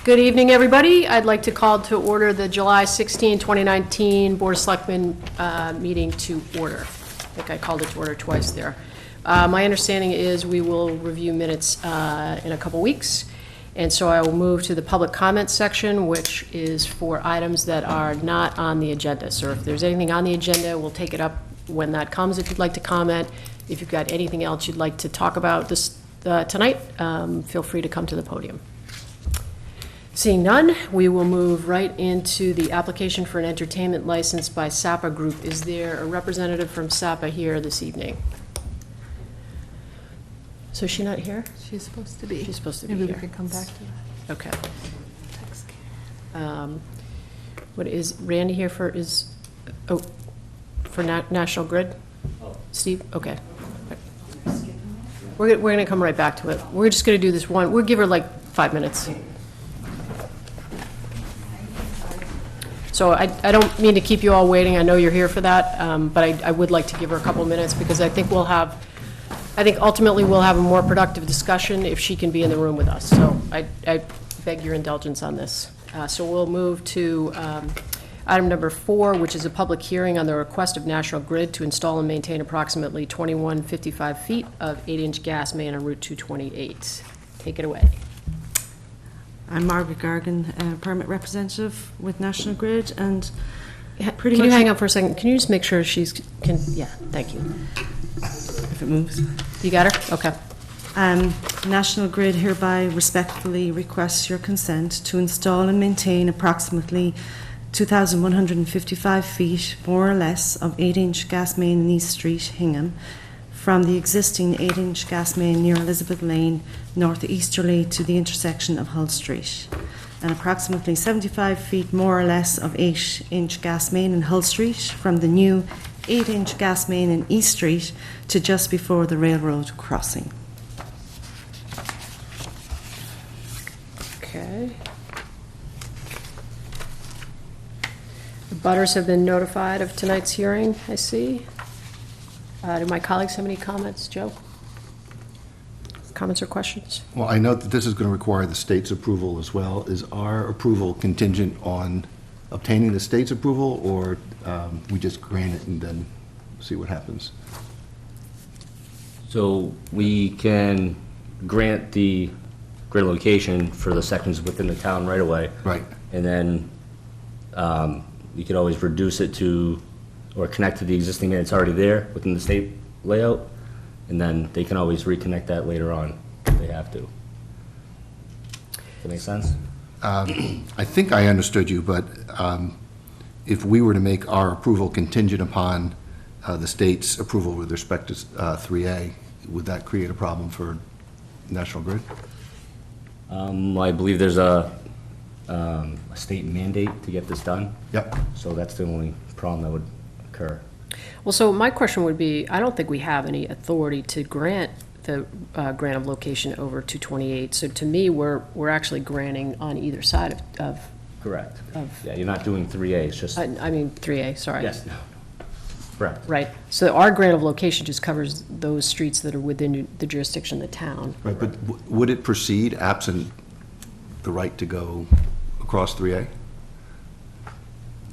Good evening, everybody. I'd like to call to order the July 16, 2019 Board of Selectmen meeting to order. I think I called it to order twice there. My understanding is we will review minutes in a couple weeks, and so I will move to the public comment section, which is for items that are not on the agenda. So if there's anything on the agenda, we'll take it up when that comes if you'd like to comment. If you've got anything else you'd like to talk about this tonight, feel free to come to the podium. Seeing none, we will move right into the application for an entertainment license by Sapa Group. Is there a representative from Sapa here this evening? So is she not here? She's supposed to be. She's supposed to be Maybe here. we could come back to that. Okay. What is Randy here for? For National Grid? Oh. Steve? Okay. We're going to come right back to it. We're just going to do this one. We'll give her like 5 minutes. So I don't mean to keep you all waiting. I know you're here for that, but I would like to give her a couple minutes because I think ultimately we'll have a more productive discussion if she can be in the room with us. So I beg your indulgence on this. So we'll move to item number 4, which is a public hearing on the request of National Grid to install and maintain approximately 2155 feet of 8-inch gas main on Route 228. Take it away. I'm Margaret Gargan, permit representative with National Grid, and Can you hang on for a second? Can you just make sure yeah, thank you. If it moves. You got her? Okay. National Grid hereby respectfully requests your consent to install and maintain approximately 2,155 feet, more or less, of 8-inch gas main in East Street, Hingham, from the existing 8-inch gas main near Elizabeth Lane, northeasterly to the intersection of Hull Street, and approximately 75 feet more or less of 8-inch gas main in Hull Street from the new 8-inch gas main in East Street to just before the railroad crossing. Okay. The butters have been notified of tonight's hearing, I see. Do my colleagues have any comments? Joe? Comments or questions? Well, I know that this is going to require the state's approval as well. Is our approval contingent on obtaining the state's approval, or we just grant it and then see what happens? So we can grant the grid location for the sections within the town right away. Right. And then you could always reduce it to, or connect to the existing main that's already there within the state layout, and then they can always reconnect that later on if they have to. Does that make sense? I think I understood you, but if we were to make our approval contingent upon the state's approval with respect to 3A, would that create a problem for National Grid? I believe there's a state mandate to get this done. Yep. So that's the only problem that would occur. Well, so my question would be, I don't think we have any authority to grant the grant of location over 228. So to me, we're actually granting on either side of Correct. Yeah, you're not doing 3A, it's just... I mean 3A, sorry. Yes, no. Correct. Right. So our grant of location just covers those streets that are within the jurisdiction of the town. Right, but would it proceed absent the right to go across 3A?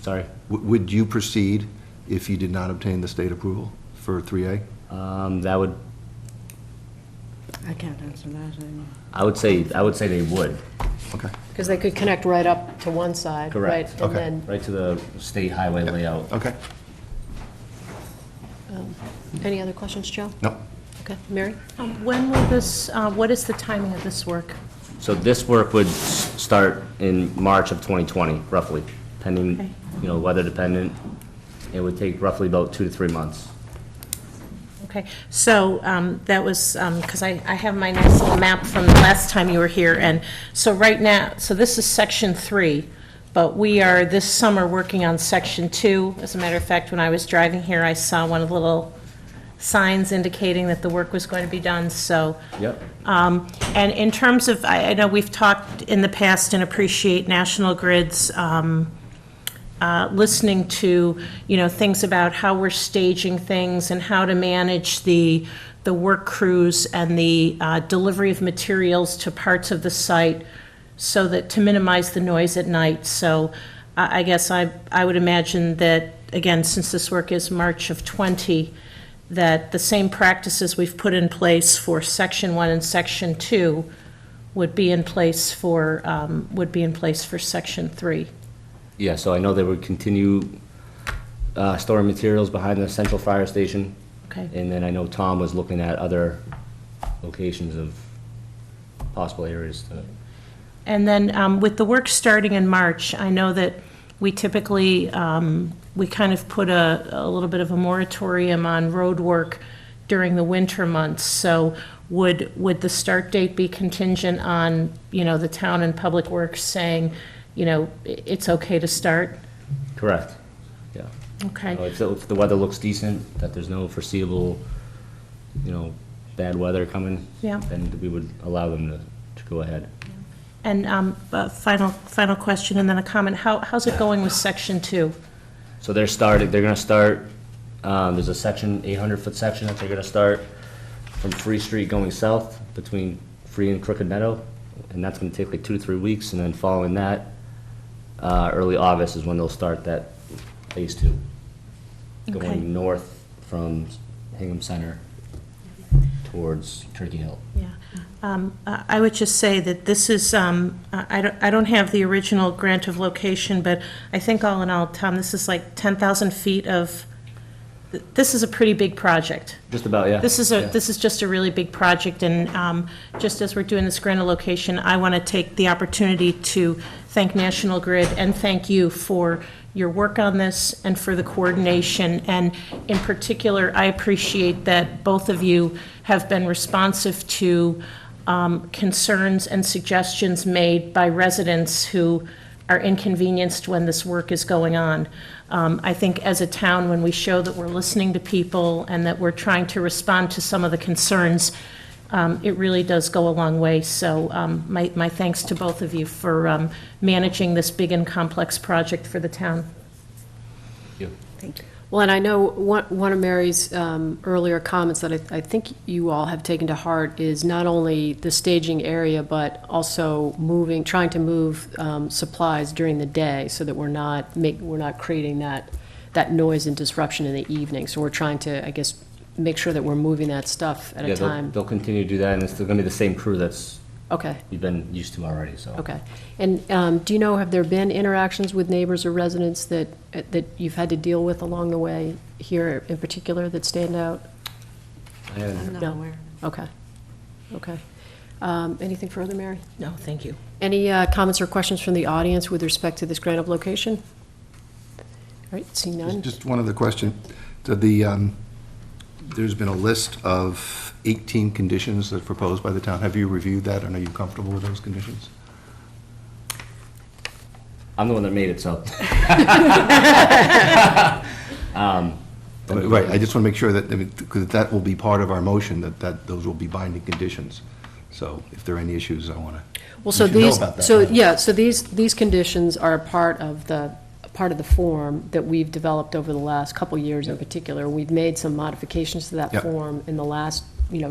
Sorry? Would you proceed if you did not obtain the state approval for 3A? That would... I can't answer that. I would say they would. Okay. Because they could connect right up to one side, right? Correct. And Okay. then, Right to the state highway layout. Okay. any other questions, Joe? No. Okay, Mary? When will this, what is the timing of this work? So this work would start in March of 2020, roughly, pending, Okay. weather dependent. It would take roughly about 2 to 3 months. Okay, so that was, because I have my nice little map from the last time you were here, and so right now, so this is section 3, but we are this summer working on section 2. As a matter of fact, when I was driving here, I saw one of the little signs indicating that the work was going to be done, so. Yep. And in terms of, I know we've talked in the past and appreciate National Grid's listening to, things about how we're staging things and how to manage the work crews and the delivery of materials to parts of the site so that, to minimize the noise at night. So I guess I would imagine that, again, since this work is March of '20, that the same practices we've put in place for Section 1 and Section 2 would be in place for Section 3. Yeah, so I know they would continue storing materials behind the central fire station. Okay. And then I know Tom was looking at other locations of possible areas to. And then with the work starting in March, I know that we typically, we kind of put a little bit of a moratorium on road work during the winter months. So would the start date be contingent on, the town and Public Works saying, it's okay to start? Correct, yeah. Okay. If the weather looks decent, that there's no foreseeable, bad weather coming. Yeah. Then we would allow them to go ahead. And final question, and then a comment. How's it going with Section 2? So they're gonna start, there's a section, 800-foot section that they're gonna start from Free Street going south between Free and Crooked Meadow, and that's gonna take like 2 to 3 weeks, and then following that, early August is when they'll start that phase 2. Okay. Going north from Hingham Center towards Turkey Hill. Yeah. I would just say that this is, I don't have the original grant of location, but I think all in all, Tom, this is like 10,000 feet of, this is a pretty big project. Just about, yeah. This is just a really big project, and just as we're doing this grant of location, I want to take the opportunity to thank National Grid and thank you for your work on this and for the coordination. And in particular, I appreciate that both of you have been responsive to concerns and suggestions made by residents who are inconvenienced when this work is going on. I think as a town, when we show that we're listening to people and that we're trying to respond to some of the concerns, it really does go a long way. So my thanks to both of you for managing this big and complex project for the town. Thank you. Well, and I know one of Mary's earlier comments that I think you all have taken to heart is not only the staging area, but also trying to move supplies during the day so that we're not creating that noise and disruption in the evening. So we're trying to, I guess, make sure that we're moving that stuff at a time. They'll continue to do that, and it's still gonna be the same crew that's Okay. we've been used to already, so. Okay. And do you know, have there been interactions with neighbors or residents that you've had to deal with along the way here in particular that stand out? I haven't- I'm not No. aware. Okay. Okay. Anything further, Mary? No, thank you. Any comments or questions from the audience with respect to this grant of location? All right, seeing none. Just one other question. So there's been a list of 18 conditions that are proposed by the town. Have you reviewed that, and are you comfortable with those conditions? I'm the one that made it, so. Right, I just want to make sure that, because that will be part of our motion, that those will be binding conditions. So if there are any issues, I want to, Well, so you should know these, about that. so, yeah, so these conditions are a part of the form that we've developed over the last couple of years in particular. We've made some modifications to that Yep. form in the last,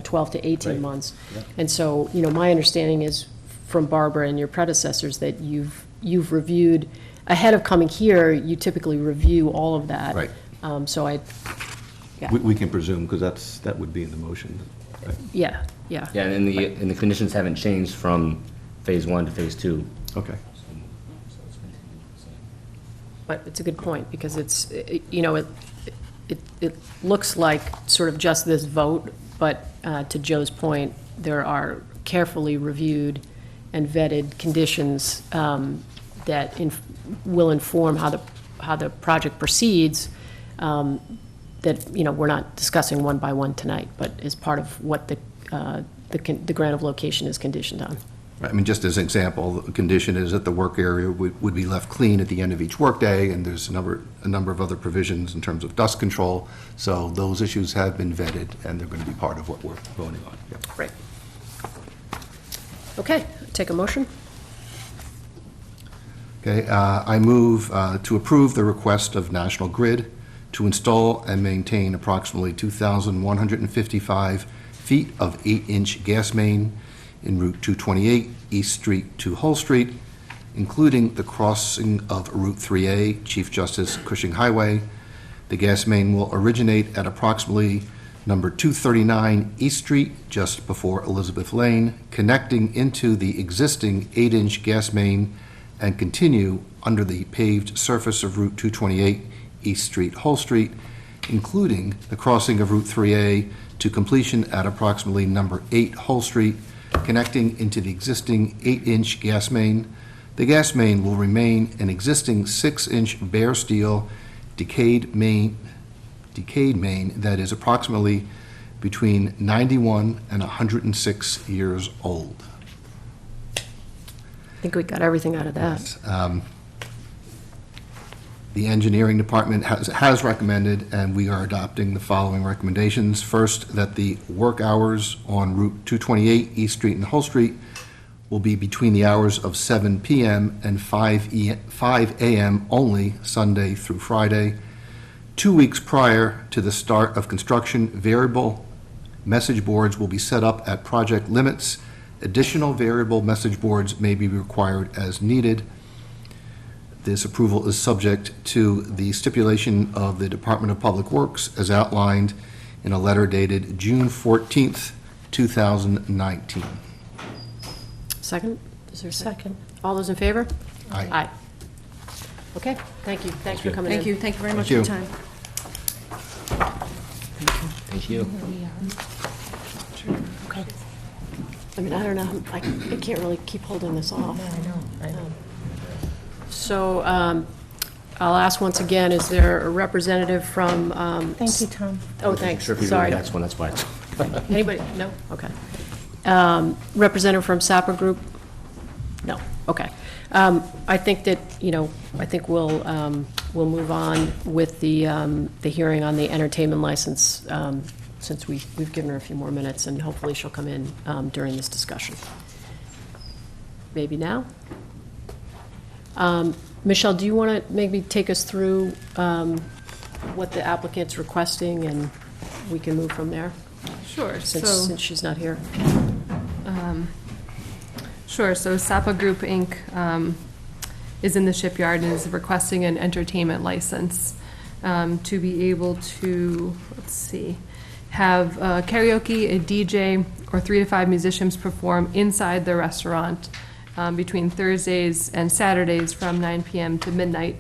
12 to 18 Right. months. Yep. And so, my understanding is from Barbara and your predecessors that you've reviewed, ahead of coming here, you typically review all of that. Right. So yeah. We can presume, because that would be in the motion. Right. Yeah. Yeah, and the conditions haven't changed from phase 1 to phase 2. Okay. But it's a good point, because it looks like sort of just this vote, but to Joe's point, there are carefully reviewed and vetted conditions that will inform how the project proceeds, that, we're not discussing one by one tonight, but is part of what the grant of location is conditioned on. I mean, just as an example, the condition is that the work area would be left clean at the end of each workday, and there's a number of other provisions in terms of dust control. So those issues have been vetted, and they're going to be part of what we're voting on. Yep. Right. Okay, take a motion. Okay, I move to approve the request of National Grid to install and maintain approximately 2,155 feet of 8-inch gas main in Route 228, East Street to Hull Street, including the crossing of Route 3A, Chief Justice Cushing Highway. The gas main will originate at approximately number 239 East Street, just before Elizabeth Lane, connecting into the existing 8-inch gas main and continue under the paved surface of Route 228 East Street, Hull Street, including the crossing of Route 3A to completion at approximately number 8 Hull Street, connecting into the existing 8-inch gas main. The gas main will remain an existing 6-inch bare steel decayed main that is approximately between 91 and 106 years old. I think we got everything out of that. The engineering department has recommended, and we are adopting the following recommendations. First, that the work hours on Route 228 East Street and Hull Street will be between the hours of 7 p.m. and 5 a.m. only, Sunday through Friday. 2 weeks prior to the start of construction, variable message boards will be set up at project limits. Additional variable message boards may be required as needed. This approval is subject to the stipulation of the Department of Public Works as outlined in a letter dated June 14th, 2019. Second? Is there a second? Second. All those in favor? Aye. Aye. Okay, thank you. Thanks for coming in. Thank you. Thank you very much Thank for your you. time. Thank you. Okay. I mean, I don't know, I can't really keep holding this off. I know. So I'll ask once again, is there a representative from? Thank you, Tom. Oh, thanks, Sure, if you sorry. read the next one, that's fine. Anybody? No? Okay. Representative from Sapa Group? No, okay. I think that, I think we'll move on with the hearing on the entertainment license, since we've given her a few more minutes, and hopefully she'll come in during this discussion. Maybe now? Michelle, do you want to maybe take us through what the applicant's requesting, and we can move from there, Sure. since she's not here? Sure. So Sapa Group Inc. Is in the Shipyard and is requesting an entertainment license to be able to, have karaoke, a DJ, or 3 to 5 musicians perform inside the restaurant between Thursdays and Saturdays from 9 p.m. to midnight,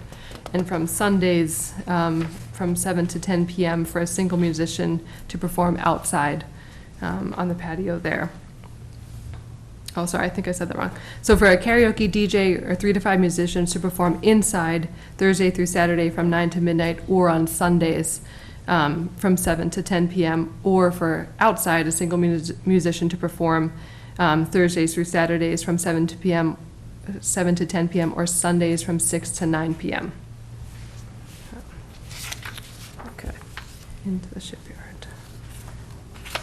and from Sundays from 7 to 10 p.m. for a single musician to perform outside on the patio there. Oh, sorry, I think I said that wrong. So for a karaoke DJ or 3 to 5 musicians to perform inside Thursday through Saturday from 9 to midnight, or on Sundays from 7 to 10 p.m., or for outside a single musician to perform Thursdays through Saturdays from 7 to 10 p.m., or Sundays from 6 to 9 p.m. Okay. into the Shipyard.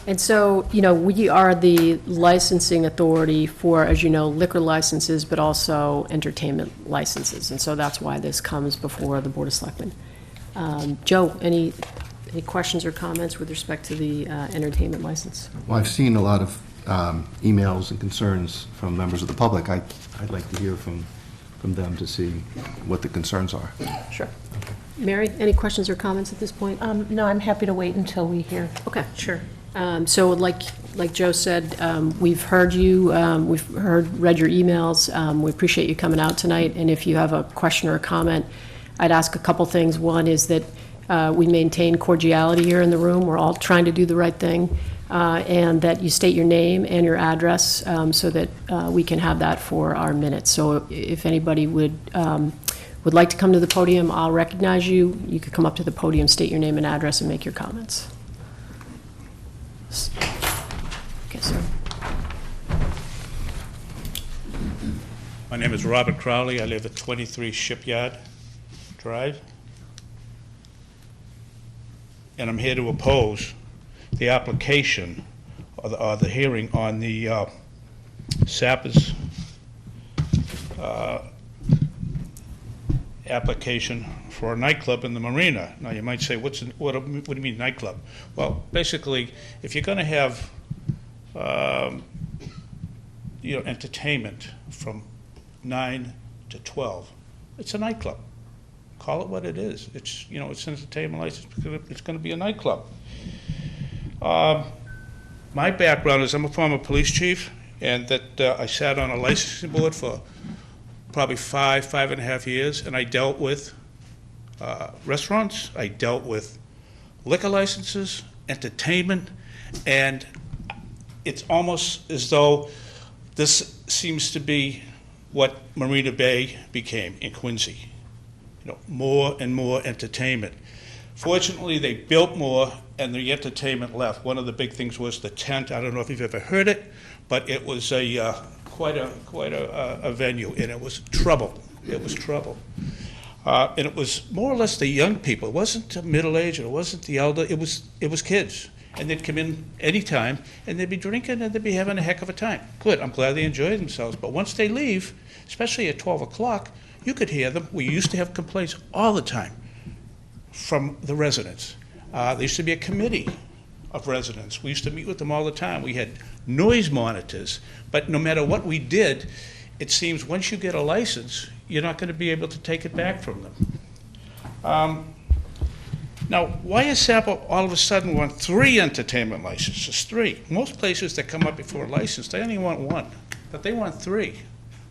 And so, we are the licensing authority for, as you know, liquor licenses, but also entertainment licenses. And so that's why this comes before the Board of Selectmen. Joe, any questions or comments with respect to the entertainment license? Well, I've seen a lot of emails and concerns from members of the public. I'd like to hear from them to see what the concerns are. Sure. Mary, any questions or comments at this point? No, I'm happy to wait until we hear. Okay. Sure. So like Joe said, we've heard you, read your emails. We appreciate you coming out tonight. And if you have a question or a comment, I'd ask a couple things. One is that we maintain cordiality here in the room. We're all trying to do the right thing. And that you state your name and your address so that we can have that for our minutes. So if anybody would like to come to the podium, I'll recognize you. You could come up to the podium, state your name and address, and make your comments. Okay, sir. My name is Robert Crowley. I live at 23 Shipyard Drive. And I'm here to oppose the application or the hearing on the Sapa's application for a nightclub in the marina. Now, you might say, what do you mean nightclub? Well, basically, if you're going to have entertainment from 9 to 12. It's a nightclub. Call it what it is. It's an entertainment license. It's going to be a nightclub. My background is I'm a former police chief, and that I sat on a licensing board for probably 5.5 years, and I dealt with restaurants, I dealt with liquor licenses, entertainment, and it's almost as though this seems to be what Marina Bay became in Quincy. More and more entertainment. Fortunately, they built more and the entertainment left. One of the big things was the tent. I don't know if you've ever heard it, but it was quite a venue, and it was trouble. It was trouble. And it was more or less the young people. It wasn't the middle-aged, it wasn't the elder, it was kids. And they'd come in anytime, and they'd be drinking, and they'd be having a heck of a time. Good, I'm glad they enjoyed themselves. But once they leave, especially at 12 o'clock, you could hear them. We used to have complaints all the time from the residents. There used to be a committee of residents. We used to meet with them all the time. We had noise monitors, but no matter what we did, it seems once you get a license, you're not going to be able to take it back from them. Now, why is Sapa all of a sudden want 3 entertainment licenses? 3. Most places that come up before a license, they only want 1, but they want 3.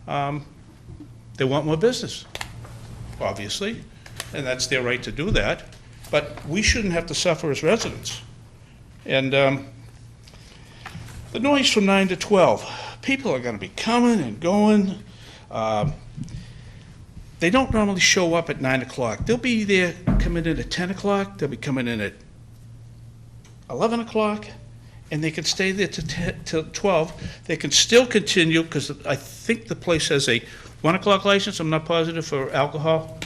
They want more business, obviously, and that's their right to do that, but we shouldn't have to suffer as residents. And the noise from 9 to 12, people are going to be coming and going. They don't normally show up at 9 o'clock. They'll be there coming in at 10 o'clock. They'll be coming in at 11 o'clock, and they can stay there till 12. They can still continue, because I think the place has a 1 o'clock license. I'm not positive for alcohol.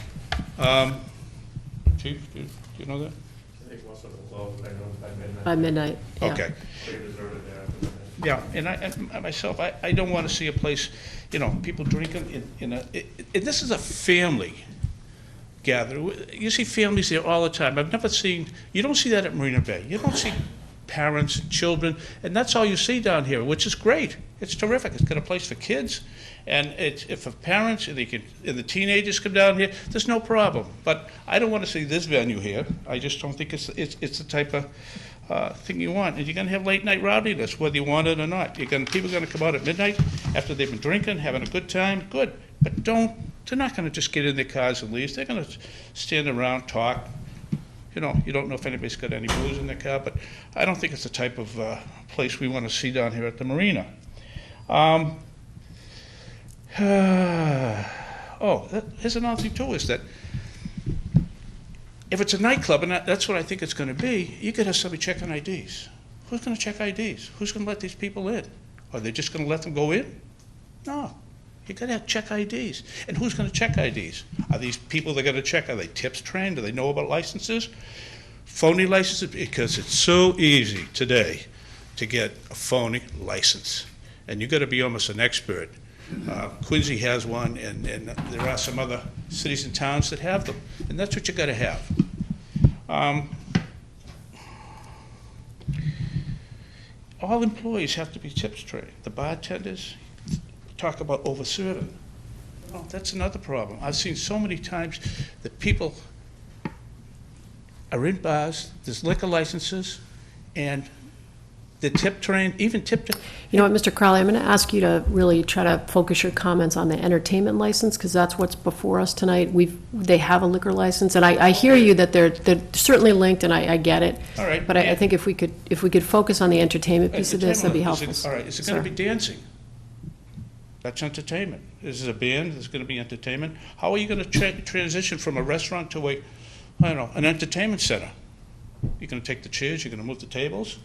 Chief, do you know that? I think most of them close By midnight, yeah. Okay. Pretty deserted there after midnight. Yeah, and I myself, I don't want to see a place, people drinking this is a family gathering. You see families there all the time. You don't see that at Marina Bay. You don't see parents and children, and that's all you see down here, which is great. It's terrific. It's got a place for kids, and if for parents, and the teenagers come down here, there's no problem. But I don't want to see this venue here. I just don't think it's the type of thing you want. And you're going to have late night rowdiness, whether you want it or not. People are going to come out at midnight after they've been drinking, having a good time. Good, but they're not going to just get in their cars and leave. They're going to stand around, talk. You don't know if anybody's got any booze in their car, but I don't think it's the type of place we want to see down here at the marina. Here's another thing too, is that if it's a nightclub, and that's what I think it's going to be, you could have somebody checking IDs. Who's going to check IDs? Who's going to let these people in? Are they just going to let them go in? No. You got to check IDs. And who's going to check IDs? Are these people they're going to check? Are they tips trained? Do they know about licenses? Phony licenses? Because it's so easy today to get a phony license. And you've got to be almost an expert. Quincy has one, and there are some other cities and towns that have them. And that's what you got to have. All employees have to be tips trained. The bartenders, talk about over-serving. Oh, that's another problem. I've seen so many times that people are in bars, there's liquor licenses, and they're tip-trained, even tip-trained. You know what, Mr. Crowley, I'm going to ask you to really try to focus your comments on the entertainment license, because that's what's before us tonight. They have a liquor license, and I hear you that they're certainly linked, and I get it. All right. But I think if we could focus on the entertainment piece of this, that'd be helpful. All right, is it going to be dancing? That's entertainment. This is a band, there's going to be entertainment. How are you going to transition from a restaurant to an entertainment center? You're going to take the chairs, you're going to move the tables?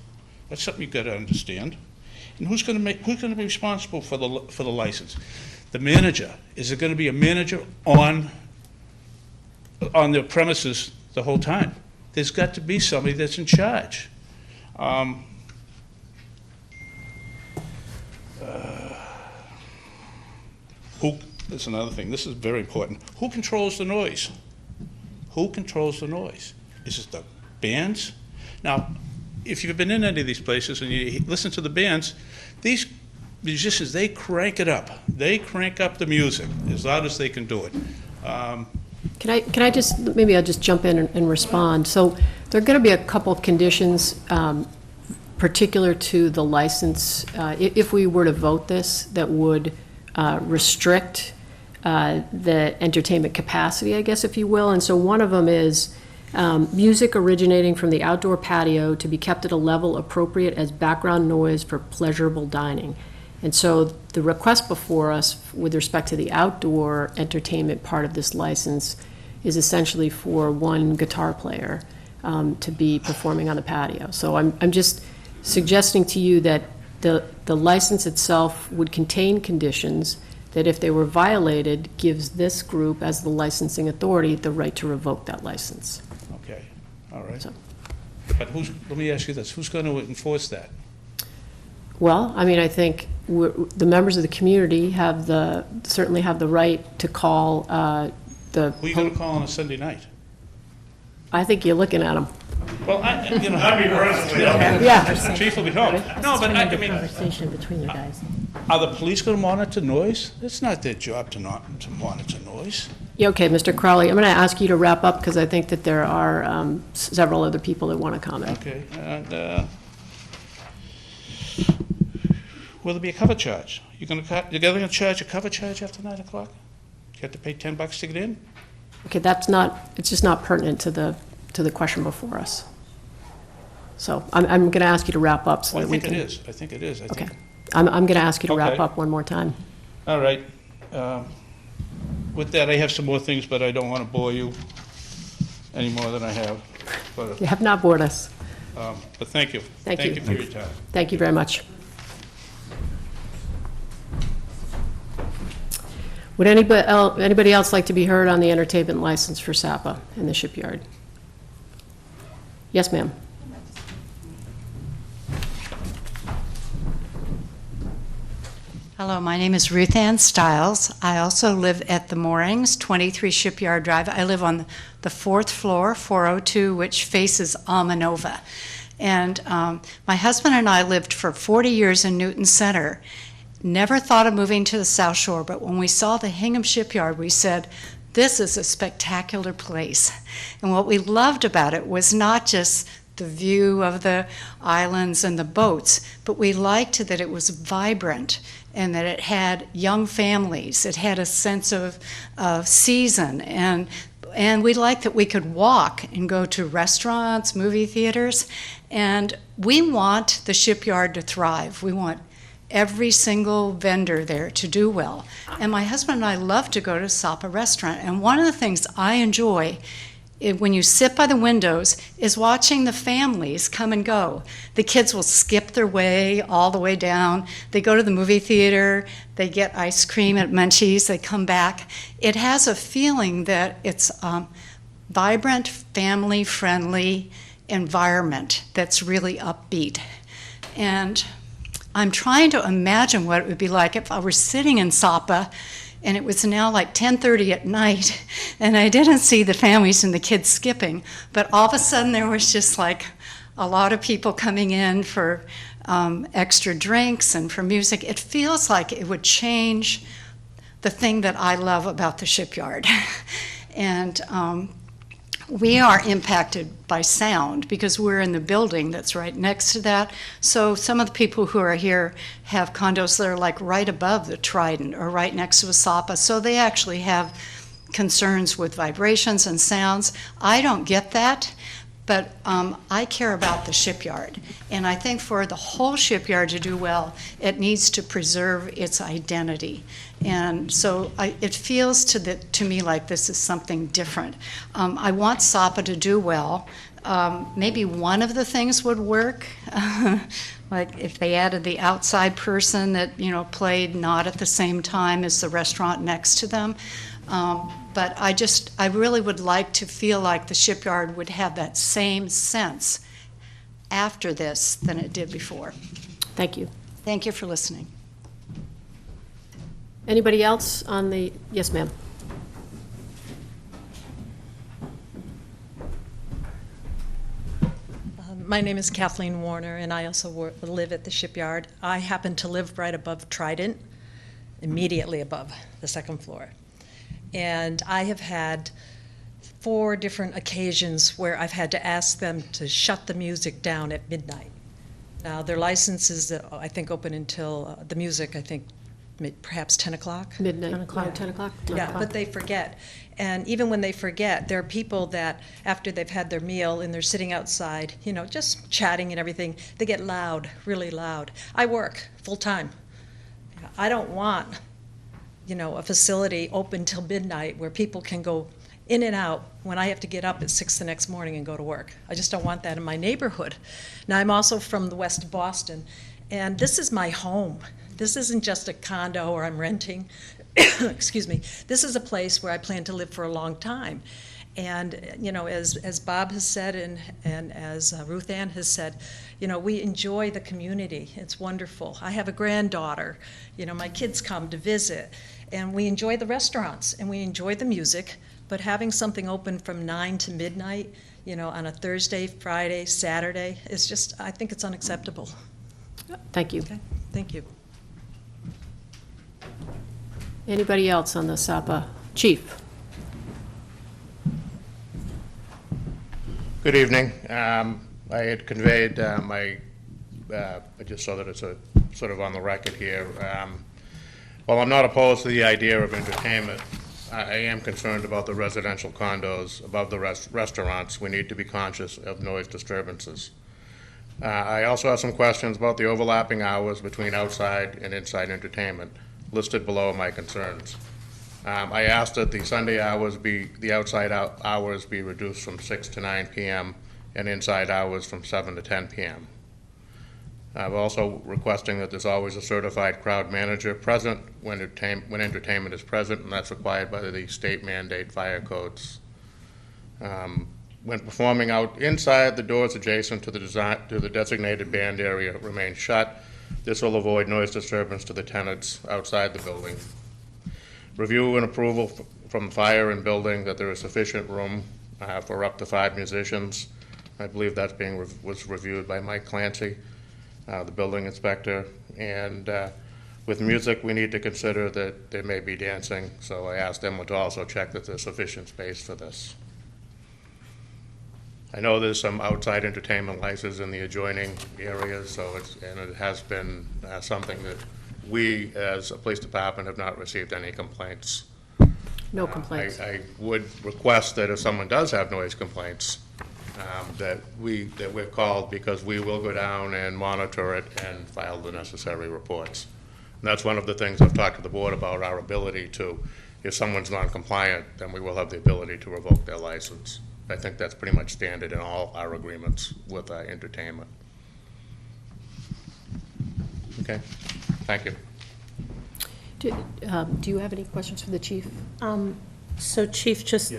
That's something you've got to understand. And who's going to be responsible for the license? The manager. Is it going to be a manager on the premises the whole time? There's got to be somebody that's in charge. That's another thing. This is very important. Who controls the noise? Who controls the noise? Is it the bands? Now, if you've been in any of these places and you listen to the bands, these musicians, they crank it up. They crank up the music as loud as they can do it. Can I just, maybe I'll just jump in and respond. So there are going to be a couple of conditions particular to the license, if we were to vote this, that would restrict the entertainment capacity, I guess, if you will. And so one of them is music originating from the outdoor patio to be kept at a level appropriate as background noise for pleasurable dining. And so the request before us with respect to the outdoor entertainment part of this license is essentially for one guitar player to be performing on the patio. So I'm just suggesting to you that the license itself would contain conditions that if they were violated, gives this group, as the licensing authority, the right to revoke that license. Okay, all right. So- But let me ask you this, who's going to enforce that? Well, I mean, I think the members of the community certainly have the right to call the. Who are you going to call on a Sunday night? I think you're looking at them. Well, you know. I mean, personally, Yeah. Chief will be home. No, but I mean, Conversation between you guys. are the police going to monitor noise? It's not their job to monitor noise. Yeah, okay, Mr. Crowley, I'm going to ask you to wrap up because I think that there are several other people that want to comment. Okay, and, will there be a cover charge? You're going to charge a cover charge after 9 o'clock? You have to pay $10 to get in? Okay, it's just not pertinent to the question before us. So I'm going to ask you to wrap up so Well, I that we think can. it is, I think it is, I Okay. think. I'm going to ask you to wrap Okay. up one more time. All right. With that, I have some more things, but I don't want to bore you any more than I have. You have not bored us. But thank you. Thank you. Thank you for your time. Thank you very much. Would anybody else like to be heard on the entertainment license for Sapa in the Shipyard? Yes, ma'am. Hello, my name is Ruth Ann Stiles. I also live at the Moorings, 23 Shipyard Drive. I live on the 4th floor, 402, which faces Almanova. And my husband and I lived for 40 years in Newton Center. Never thought of moving to the South Shore, but when we saw the Hingham Shipyard, we said, this is a spectacular place. And what we loved about it was not just the view of the islands and the boats, but we liked that it was vibrant and that it had young families. It had a sense of season, and we liked that we could walk and go to restaurants, movie theaters, and we want the Shipyard to thrive. We want every single vendor there to do well. And my husband and I love to go to Sapa restaurant, and one of the things I enjoy when you sit by the windows is watching the families come and go. The kids will skip their way all the way down. They go to the movie theater, they get ice cream at Munchies, they come back. It has a feeling that it's a vibrant, family-friendly environment that's really upbeat. And I'm trying to imagine what it would be like if I were sitting in Sapa and it was now like 10:30 at night, and I didn't see the families and the kids skipping, but all of a sudden there was just like a lot of people coming in for extra drinks and for music. It feels like it would change the thing that I love about the Shipyard. And we are impacted by sound because we're in the building that's right next to that. So some of the people who are here have condos that are like right above the Trident or right next to a Sapa. So they actually have concerns with vibrations and sounds. I don't get that, but I care about the Shipyard. And I think for the whole Shipyard to do well, it needs to preserve its identity. And so it feels to me like this is something different. I want Sapa to do well. Maybe one of the things would work, like if they added the outside person that played not at the same time as the restaurant next to them. But I really would like to feel like the Shipyard would have that same sense after this than it did before. Thank you. Thank you for listening. Anybody else on the, yes, ma'am. My name is Kathleen Warner, and I also live at the Shipyard. I happen to live right above Trident, immediately above the second floor. And I have had 4 different occasions where I've had to ask them to shut the music down at midnight. Now, their license is, I think, open until, the music, I think, perhaps 10 o'clock? Midnight, 10 o'clock. 10 o'clock? 10 Yeah, o'clock. but they forget. And even when they forget, there are people that, after they've had their meal and they're sitting outside, you know, just chatting and everything, they get loud, really loud. I work full-time. I don't want, you know, a facility open till midnight where people can go in and out when I have to get up at 6 the next morning and go to work. I just don't want that in my neighborhood. Now, I'm also from the west of Boston, and this is my home. This isn't just a condo or I'm renting. Excuse me. This is a place where I plan to live for a long time. And, you know, as Bob has said and as Ruth Ann has said, you know, we enjoy the community. It's wonderful. I have a granddaughter. You know, my kids come to visit. And we enjoy the restaurants and we enjoy the music. But having something open from 9 to midnight, you know, on a Thursday, Friday, Saturday, is just, I think it's unacceptable. Thank you. Okay, thank you. Anybody else on the Sapa? Chief? Good evening. I had conveyed just so that it's sort of on the record here. While I'm not opposed to the idea of entertainment, I am concerned about the residential condos above the restaurants. We need to be conscious of noise disturbances. I also have some questions about the overlapping hours between outside and inside entertainment, listed below my concerns. I asked that the Sunday hours the outside hours be reduced from 6 to 9 p.m. and inside hours from 7 to 10 p.m. I'm also requesting that there's always a certified crowd manager present when entertainment is present, and that's required by the state mandate fire codes. When performing out inside, the doors adjacent to the designated band area remain shut. This will avoid noise disturbance to the tenants outside the building. Review and approval from fire and building that there is sufficient room for up to 5 musicians. I believe that's was reviewed by Mike Clancy, the building inspector. And with music, we need to consider that there may be dancing, so I asked them to also check that there's sufficient space for this. I know there's some outside entertainment licenses in the adjoining areas, so it has been something that we, as a police department, have not received any complaints. No complaints. I would request that if someone does have noise complaints, that we're called, because we will go down and monitor it and file the necessary reports. And that's one of the things I've talked to the board about, our ability to, if someone's non-compliant, then we will have the ability to revoke their license. I think that's pretty much standard in all our agreements with entertainment. Okay, thank you. Do you have any questions for the chief? So Chief, just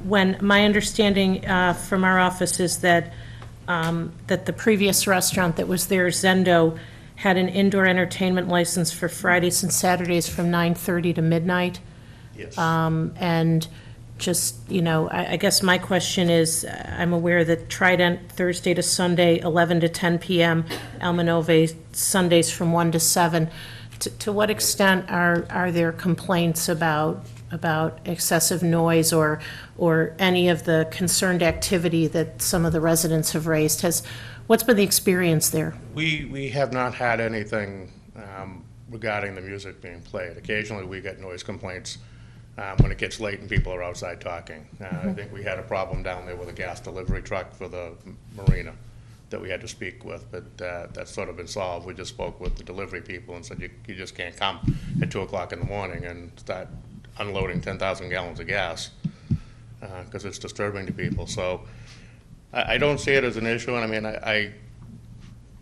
when my understanding from our office is that the previous restaurant that was there, Zendo, had an indoor entertainment license for Fridays and Saturdays from 9:30 to midnight. Yes. And just, you know, I guess my question is, I'm aware that Trident, Thursday to Sunday, 11 to 10 p.m., Almanove, Sundays from 1 to 7. To what extent are there complaints about excessive noise or any of the concerned activity that some of the residents have raised? What's been the experience there? We have not had anything regarding the music being played. Occasionally, we get noise complaints when it gets late and people are outside talking. I think we had a problem down there with a gas delivery truck for the marina that we had to speak with, but that's sort of been solved. We just spoke with the delivery people and said, you just can't come at 2 o'clock in the morning and start unloading 10,000 gallons of gas because it's disturbing to people. So I don't see it as an issue, and I mean,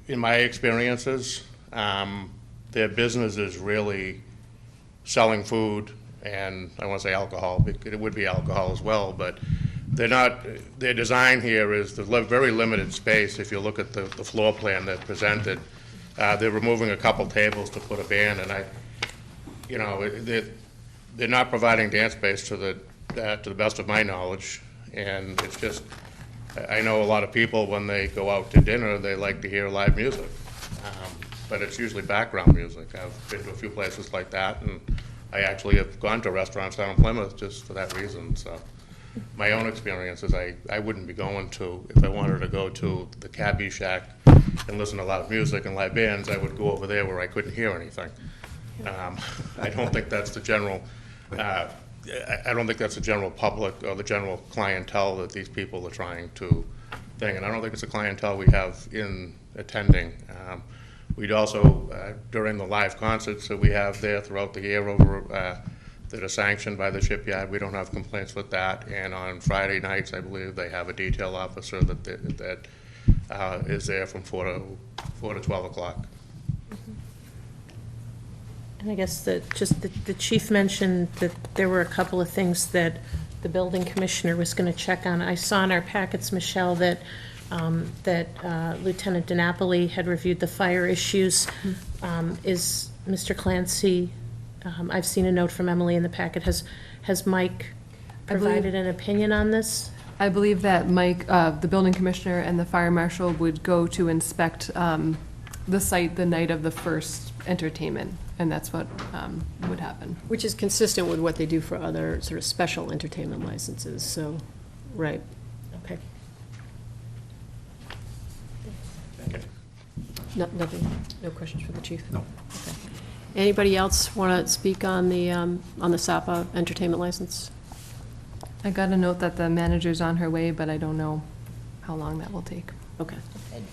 in my experiences, their business is really selling food, and I want to say alcohol, it would be alcohol as well, but their design here is the very limited space. If you look at the floor plan that's presented, they're removing a couple tables to put a band, and they're not providing dance space to the best of my knowledge, and it's just, I know a lot of people, when they go out to dinner, they like to hear live music. But it's usually background music. I've been to a few places like that, and I actually have gone to restaurants down in Plymouth just for that reason, so. My own experience is I wouldn't be going to, if I wanted to go to the Cabbie Shack and listen to loud music and live bands, I would go over there where I couldn't hear anything. I don't think that's the general, I don't think that's the general public or the general clientele that these people are trying to thing, and I don't think it's a clientele we have in attending. We'd also, during the live concerts that we have there throughout the year over, that are sanctioned by the Shipyard, we don't have complaints with that. And on Friday nights, I believe they have a detail officer that is there from 4 to 12 o'clock. And I guess that just the chief mentioned that there were a couple of things that the building commissioner was going to check on. I saw in our packets, Michelle, that Lieutenant DiNapoli had reviewed the fire issues. Is Mr. Clancy, I've seen a note from Emily in the packet, has Mike provided an opinion on this? I believe that Mike, the building commissioner and the fire marshal would go to inspect the site the night of the first entertainment, and that's what would happen. Which is consistent with what they do for other sort of special entertainment licenses, so, right. Okay. Nothing, no questions for the chief? No. Okay. Anybody else want to speak on the Sapa entertainment license? I got a note that the manager's on her way, but I don't know how long that will take. Okay.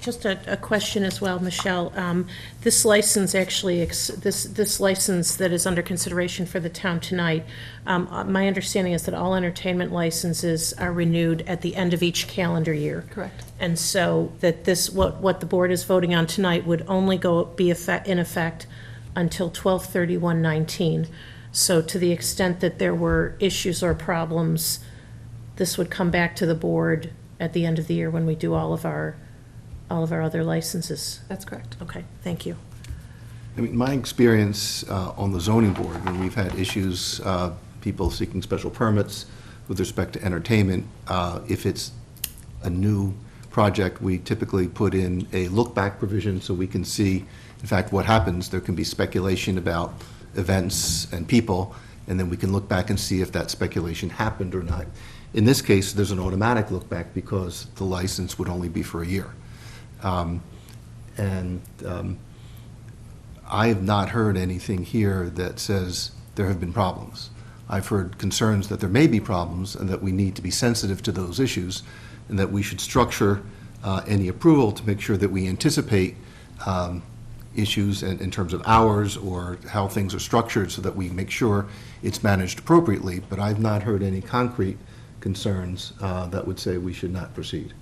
Just a question as well, Michelle. This license actually, this license that is under consideration for the town tonight, my understanding is that all entertainment licenses are renewed at the end of each calendar year. Correct. And so that this, what the board is voting on tonight would only be in effect until 12/31/19. So to the extent that there were issues or problems, this would come back to the board at the end of the year when we do all of our other licenses. That's correct. Okay, thank you. I mean, my experience on the zoning board, when we've had issues, people seeking special permits with respect to entertainment, if it's a new project, we typically put in a look-back provision so we can see, in fact, what happens. There can be speculation about events and people, and then we can look back and see if that speculation happened or not. In this case, there's an automatic look-back because the license would only be for a year. I have not heard anything here that says there have been problems. I've heard concerns that there may be problems and that we need to be sensitive to those issues and that we should structure any approval to make sure that we anticipate issues in terms of hours or how things are structured so that we make sure it's managed appropriately. But I've not heard any concrete concerns that would say we should not proceed.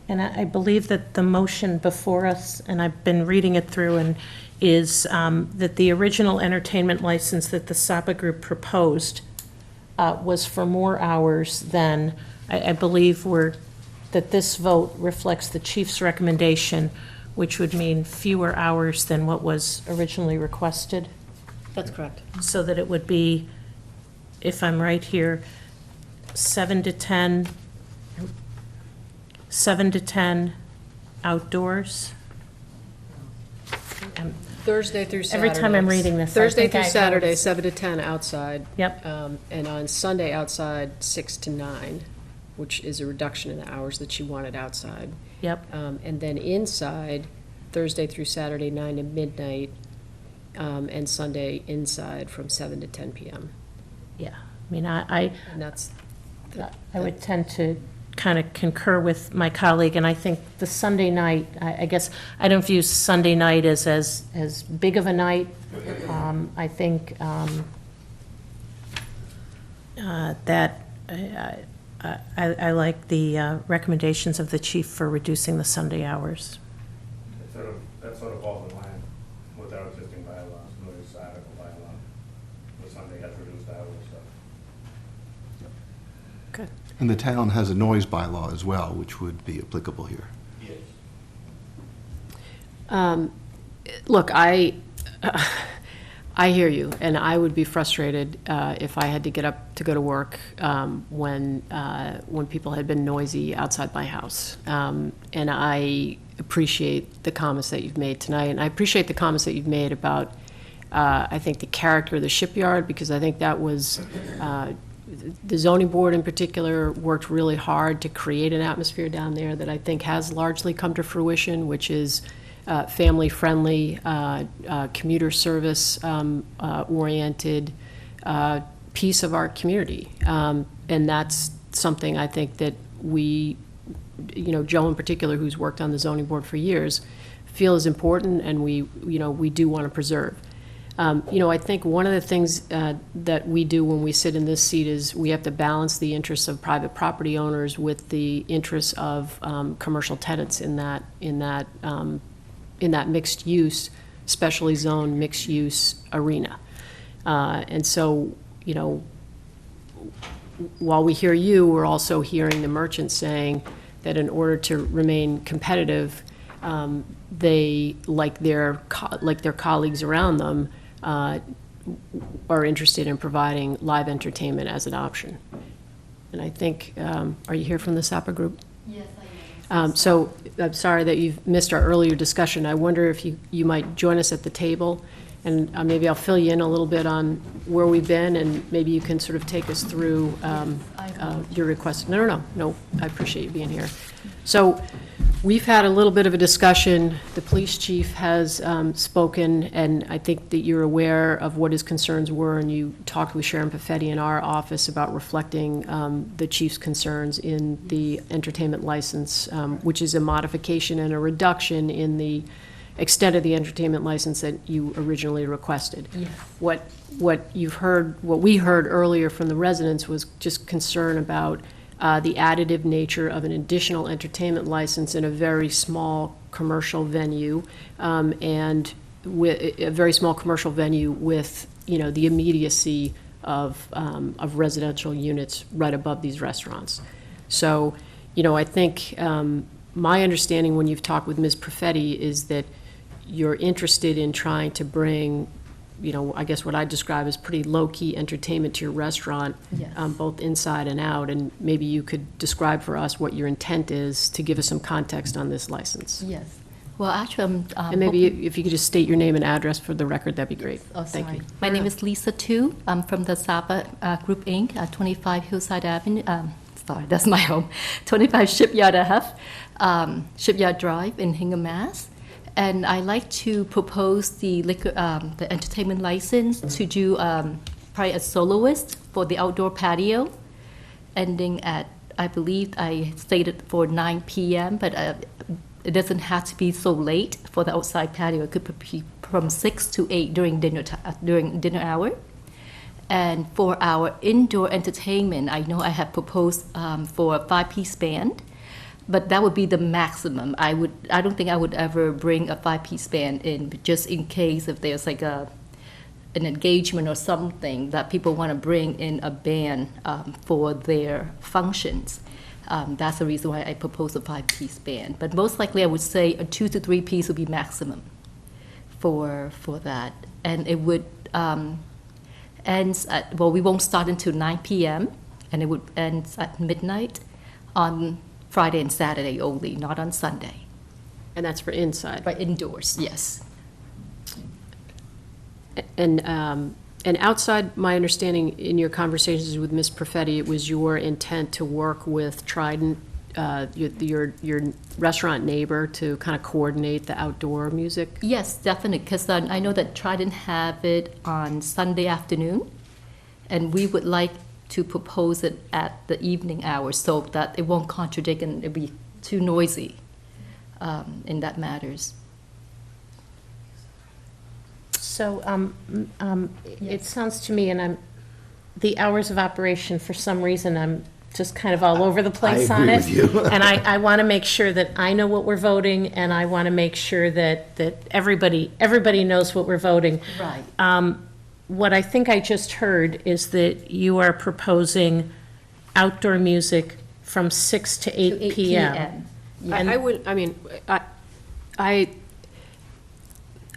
And I believe that the motion before us, and I've been reading it through, and is that the original entertainment license that the Sapa Group proposed was for more hours than, I believe that this vote reflects the chief's recommendation, which would mean fewer hours than what was originally requested. That's correct. So that it would be, if I'm right here, 7 to 10 outdoors. Thursday through Saturday. Every time I'm reading this, I Thursday think through I know Saturday, it's- 7 to 10 outside. Yep. And on Sunday outside, 6 to 9, which is a reduction in the hours that she wanted outside. Yep. And then inside, Thursday through Saturday, 9 to midnight, and Sunday inside from 7 to 10 p.m. Yeah, I mean, I And that's, would tend to kind of concur with my colleague, and I think the Sunday night, I guess, I don't view Sunday night as big of a night. I think that I like the recommendations of the chief for reducing the Sunday hours. That sort of falls in line with our existing bylaws, noise article bylaw. The Sunday has reduced hours, so. good. And the town has a noise bylaw as well, which would be applicable here. Look, I hear you, and I would be frustrated if I had to get up to go to work when people had been noisy outside my house. And I appreciate the comments that you've made tonight, and I appreciate the comments that you've made about, I think, the character of the Shipyard, because I think that was, the zoning board in particular worked really hard to create an atmosphere down there that I think has largely come to fruition, which is family-friendly, commuter service oriented piece of our community. And that's something I think that we, Joe in particular, who's worked on the zoning board for years, feel is important, and we do want to preserve. I think one of the things that we do when we sit in this seat is we have to balance the interests of private property owners with the interests of commercial tenants in that mixed use, specially zoned mixed use arena. And so, while we hear you, we're also hearing the merchants saying that in order to remain competitive, they, like their colleagues around them, are interested in providing live entertainment as an option. And I think, are you here from the Sapa group? Yes, I am. So I'm sorry that you've missed our earlier discussion. I wonder if you might join us at the table, and maybe I'll fill you in a little bit on where we've been, and maybe you can sort of take us through your request. No, I appreciate you being here. So we've had a little bit of a discussion. The police chief has spoken, and I think that you're aware of what his concerns were, and you talked with Sharon Paffetti in our office about reflecting the chief's concerns in the entertainment license, which is a modification and a reduction in the extent of the entertainment license that you originally requested. Yes. What we heard earlier from the residents was just concern about the additive nature of an additional entertainment license in a very small commercial venue, and with a very small commercial venue with, the immediacy of residential units right above these restaurants. So, I think my understanding when you've talked with Ms. Perfetti is that you're interested in trying to bring, I guess what I describe as pretty low-key entertainment to your restaurant, Yes. Both inside and out, and maybe you could describe for us what your intent is to give us some context on this license. Yes. Well, actually, And maybe if you could just state your name and address for the record, that'd be great. Oh, Thank sorry. you. My name is Lesa Tu. I'm from the Sapa Group Inc., 25 Hillside Avenue. Sorry, that's my home. 25 Shipyard Ave, Shipyard Drive in Hingham, Mass. And I like to propose the entertainment license to do probably a soloist for the outdoor patio, ending at, I believe I stated for 9 p.m., but it doesn't have to be so late for the outside patio. It could be from 6 to 8 during dinner hour. And for our indoor entertainment, I know I have proposed for a 5-piece band. But that would be the maximum. I don't think I would ever bring a 5-piece band in, just in case if there's like an engagement or something that people want to bring in a band for their functions. That's the reason why I propose a 5-piece band. But most likely, I would say a 2 to 3 piece would be maximum for that. And it would end at, we won't start until 9 p.m. and it would end at midnight on Friday and Saturday only, not on Sunday. And that's for inside? But indoors, yes. And outside, my understanding in your conversations with Ms. Perfetti, it was your intent to work with Trident, your restaurant neighbor, to kind of coordinate the outdoor music? Yes, definitely, because I know that Trident have it on Sunday afternoon, and we would like to propose it at the evening hours so that it won't contradict and it'll be too noisy in that matters. So it sounds to me, and the hours of operation, for some reason, I'm just kind of all over the place on it. And I want to make sure that I know what we're voting, and I want to make sure that everybody knows what we're voting. Right. What I think I just heard is that you are proposing outdoor music from 6 to 8 p.m. Yeah. I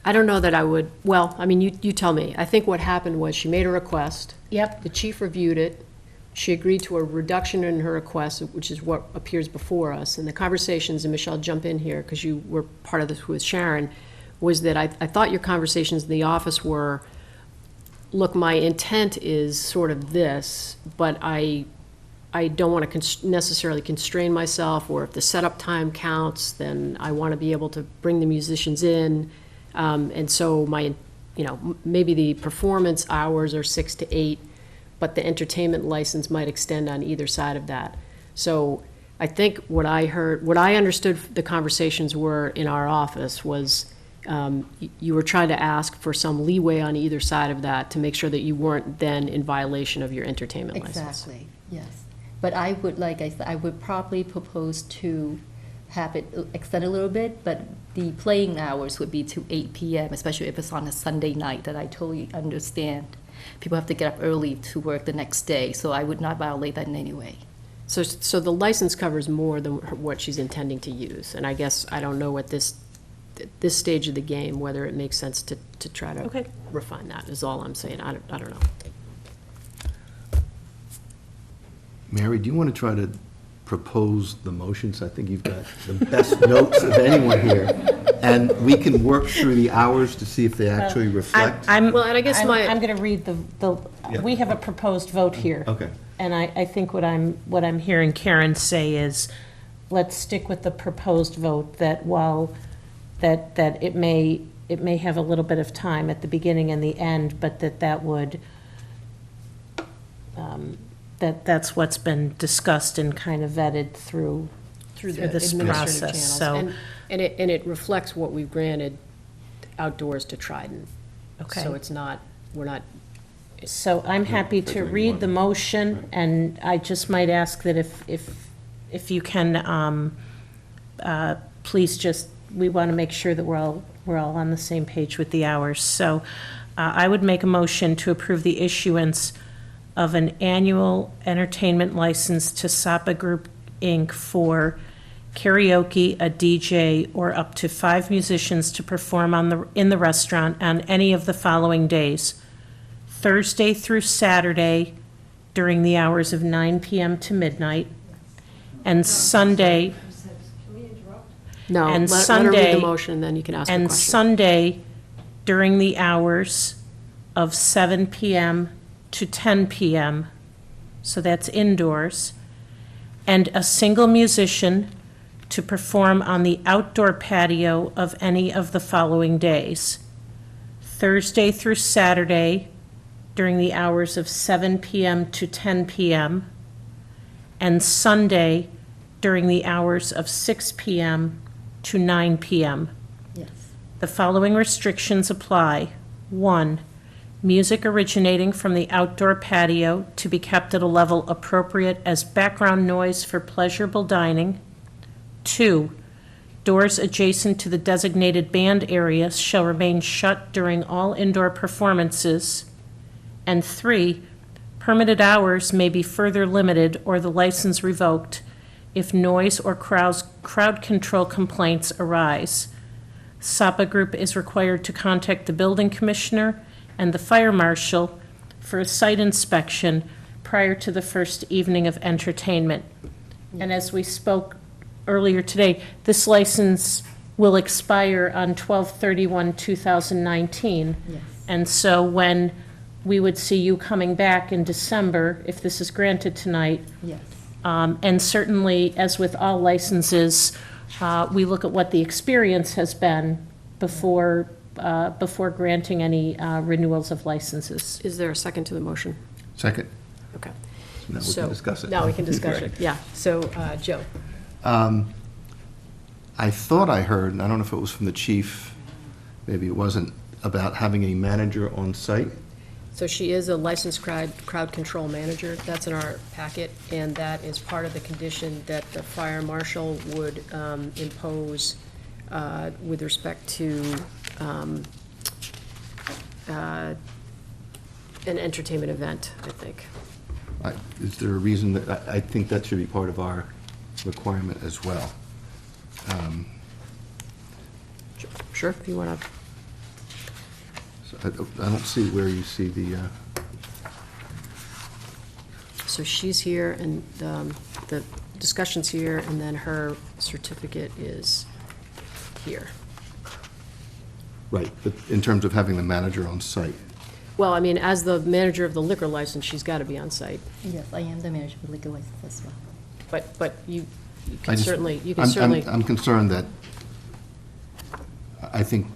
I don't know that I would, well, I mean, you tell me. I think what happened was she made a request. Yep. The chief reviewed it. She agreed to a reduction in her request, which is what appears before us. And the conversations, and Michelle, jump in here, because you were part of this with Sharon, was that I thought your conversations in the office were, look, my intent is sort of this, but I don't want to necessarily constrain myself, or if the setup time counts, then I want to be able to bring the musicians in. And so maybe the performance hours are 6 to 8, but the entertainment license might extend on either side of that. So I think what I understood the conversations were in our office was you were trying to ask for some leeway on either side of that to make sure that you weren't then in violation of your entertainment license. Exactly, yes. But I would, like I said, I would probably propose to have it extend a little bit, but the playing hours would be to 8 p.m., especially if it's on a Sunday night, that I totally understand. People have to get up early to work the next day, so I would not violate that in any way. So the license covers more than what she's intending to use. And I guess I don't know at this stage of the game whether it makes sense to try to refine that, is all I'm saying. I don't know. Mary, do you want to try to propose the motions? I think you've got the best notes of anyone here. And we can work through the hours to see if they actually reflect. Well, and I guess I'm going to read Yeah. we have a proposed vote here. Okay. And I think what I'm hearing Karen say is, let's stick with the proposed vote, that while that it may have a little bit of time at the beginning and the end, but that would, that's what's been discussed and kind of vetted through Through this administrative process, channels. so. And it reflects what we've granted outdoors to Trident. Okay. So it's not, we're not, So I'm happy to read the motion, and I just might ask that if you can, please just, we want to make sure that we're all on the same page with the hours. So I would make a motion to approve the issuance of an annual entertainment license to Sapa Group, Inc. for karaoke, a DJ, or up to 5 musicians to perform in the restaurant on any of the following days: Thursday through Saturday during the hours of 9 p.m. to midnight, and Sunday, no, And let her read Sunday- the motion, and then you can ask a and question. Sunday during the hours of 7 p.m. to 10 p.m., so that's indoors, and a single musician to perform on the outdoor patio of any of the following days: Thursday through Saturday during the hours of 7 p.m. to 10 p.m., and Sunday during the hours of 6 p.m. to 9 p.m. Yes. The following restrictions apply. 1, music originating from the outdoor patio to be kept at a level appropriate as background noise for pleasurable dining. 2, doors adjacent to the designated band areas shall remain shut during all indoor performances. And 3, permitted hours may be further limited or the license revoked if noise or crowd control complaints arise. Sapa Group is required to contact the building commissioner and the fire marshal for a site inspection prior to the first evening of entertainment. And as we spoke earlier today, this license will expire on 12/31/2019. Yes. And so when we would see you coming back in December, if this is granted tonight, Yes. and certainly, as with all licenses, we look at what the experience has been before granting any renewals of licenses. Is there a second to the motion? Second. Okay. Now we So- can discuss it. Now we can discuss it, yeah. So, Joe? I thought I heard, and I don't know if it was from the chief, maybe it wasn't, about having a manager on site. So she is a licensed crowd control manager. That's in our packet, and that is part of the condition that the fire marshal would impose with respect to an entertainment event, I think. Is there a reason that, I think that should be part of our requirement as well. Sure, if you want to I don't see where you see the, So she's here, and the discussion's here, and then her certificate is here. right, but in terms of having the manager on site. Well, I mean, as the manager of the liquor license, she's got to be on site, Yes, I am the manager of liquor license as well. but you I can just- certainly, I'm concerned that, I think,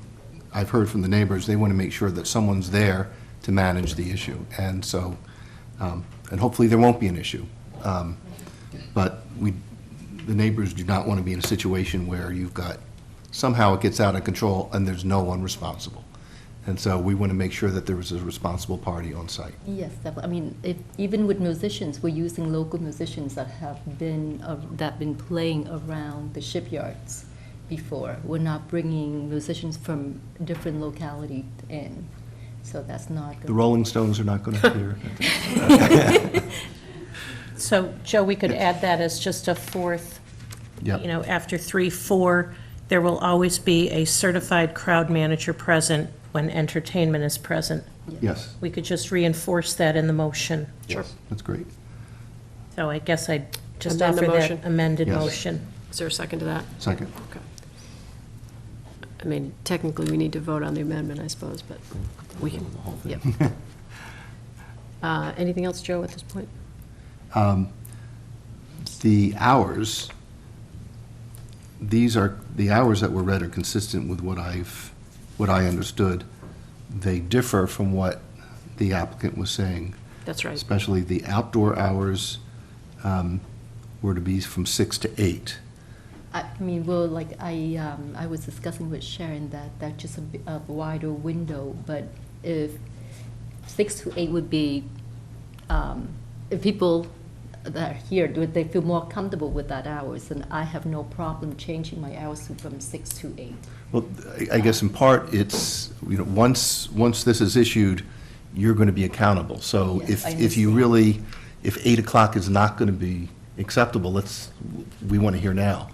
I've heard from the neighbors, they want to make sure that someone's there to manage the issue. And so, and hopefully there won't be an issue. But the neighbors do not want to be in a situation where you've got, somehow it gets out of control and there's no one responsible. And so we want to make sure that there is a responsible party on site. Yes, I mean, even with musicians, we're using local musicians that have been playing around the shipyards before. We're not bringing musicians from different locality in, so that's not. The Rolling Stones are not going to appear. So, Joe, we could add that as just a fourth, Yep. you know, after 3, 4, there will always be a certified crowd manager present when entertainment is present. Yes. We could just reinforce that in the motion. Yes, that's great. So I guess I'd just Amend the offer motion. that amended Yes. motion. Is there a second to that? Second. Okay. I mean, technically, we need to vote on the amendment, I suppose, but we can, The whole thing. yep. Anything else, Joe, at this point? The hours, the hours that were read are consistent with what I understood. They differ from what the applicant was saying. That's right. Especially the outdoor hours were to be from 6 to 8. I mean, well, like I was discussing with Sharon that that's just a wider window, but if 6 to 8 would be, if people that are here, do they feel more comfortable with that hours, and I have no problem changing my hours from 6 to 8. Well, I guess in part, it's, you know, once this is issued, you're going to be accountable. So Yes, I if you understand. really, if 8 o'clock is not going to be acceptable, we want to hear now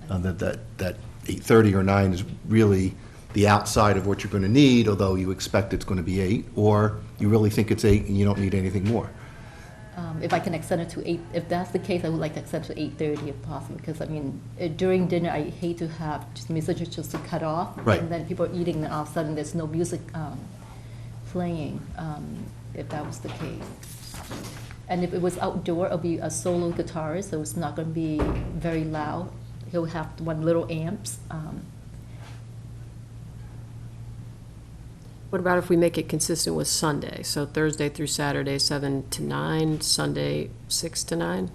that 8:30 or 9 is really the outside of what you're going to need, although you expect it's going to be 8, or you really think it's 8 and you don't need anything more. If I can extend it to 8, if that's the case, I would like to extend to 8:30 if possible, because I mean, during dinner, I hate to have just musicians just to cut off. Right. And then people are eating, and all of a sudden, there's no music playing, if that was the case. And if it was outdoor, it'll be a solo guitarist, so it's not gonna be very loud. He'll have one little amps. What about if we make it consistent with Sunday? So Thursday through Saturday, 7 to 9, Sunday, 6 to 9?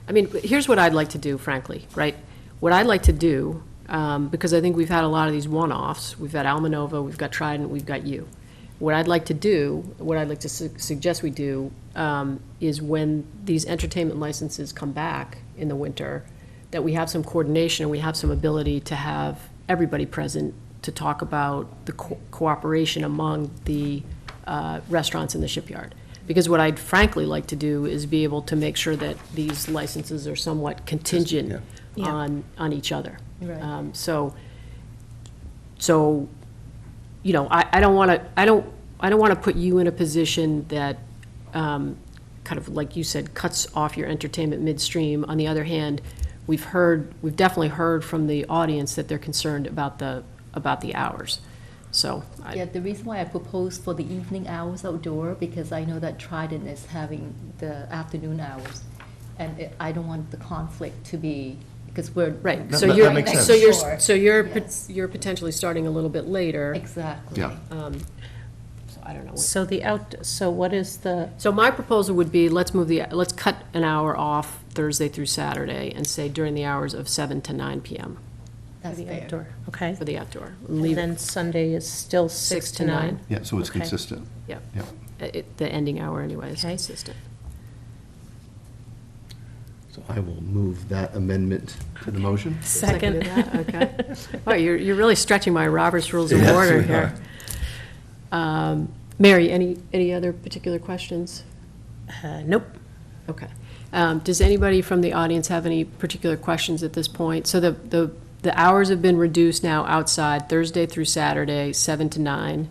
I mean, here's what I'd like to do, frankly, right? What I'd like to do, because I think we've had a lot of these one-offs, we've had Almanova, we've got Trident, we've got you. What I'd like to do, what I'd like to suggest we do, is when these entertainment licenses come back in the winter, that we have some coordination and we have some ability to have everybody present to talk about the cooperation among the restaurants in the Shipyard. Because what I'd frankly like to do is be able to make sure that these licenses are somewhat contingent Yeah. on each other. Right. So, you know, I don't want to put you in a position that, kind of like you said, cuts off your entertainment midstream. On the other hand, we've definitely heard from the audience that they're concerned about the hours. So, Yeah, the reason why I proposed for the evening hours outdoor, because I know that Trident is having the afternoon hours. And I don't want the conflict to be, because we're. right, That- so that you're, makes sense. so you're Yes. you're potentially starting a little bit later. Exactly. Yeah. So I don't know. So what is the, So my proposal would be, let's cut an hour off Thursday through Saturday and say during the hours of 7 to 9 PM That's the fair. outdoor? Okay. for the outdoor. And Leave it, then Sunday is still 6 to 9? Yeah, so it's Okay. consistent. yeah. Yeah. The ending hour anyway is Okay. consistent. So I will move that amendment to the motion. Second. Seconded that? Okay. Oh, you're really stretching my Robert's Rules of Yes, Order we here. Mary, any other particular questions? Nope. Okay. Does anybody from the audience have any particular questions at this point? So the the hours have been reduced now outside, Thursday through Saturday, 7 to 9,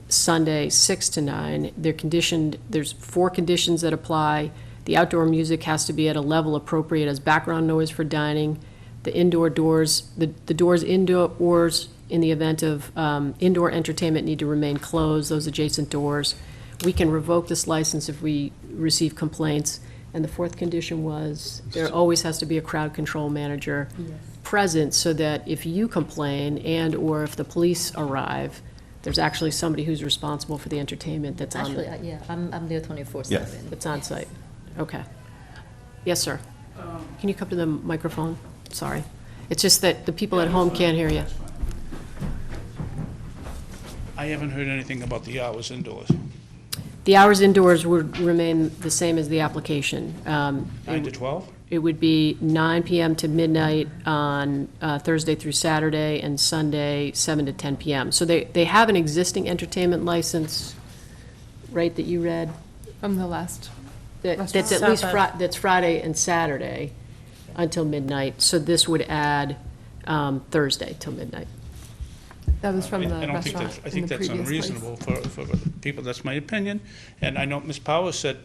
Sunday, 6 to 9. They're conditioned, there's 4 conditions that apply. The outdoor music has to be at a level appropriate as background noise for dining. The indoor doors, the doors indoors in the event of indoor entertainment need to remain closed, those adjacent doors. We can revoke this license if we receive complaints. And the 4th condition was, there always has to be a crowd control manager present so that if you complain and/or if the police arrive, there's actually somebody who's responsible for the entertainment that's on Actually, the, yeah, I'm there 24/7. that's on site. Okay. Yes, sir. Can you come to the microphone? Sorry. It's just that the people at home can't hear you. I haven't heard anything about the hours indoors. The hours indoors would remain the same as the application. 9 to 12? It would be 9 PM to midnight on Thursday through Saturday, and Sunday, 7 to 10 PM. So they have an existing entertainment license, right, that you read? From the last. That's at least, that's Friday and Saturday until midnight. So this would add Thursday till midnight. That was from the I don't think restaurant that's, I in think the that's previous place. unreasonable for the people, that's my opinion. And I know Ms. Powers said,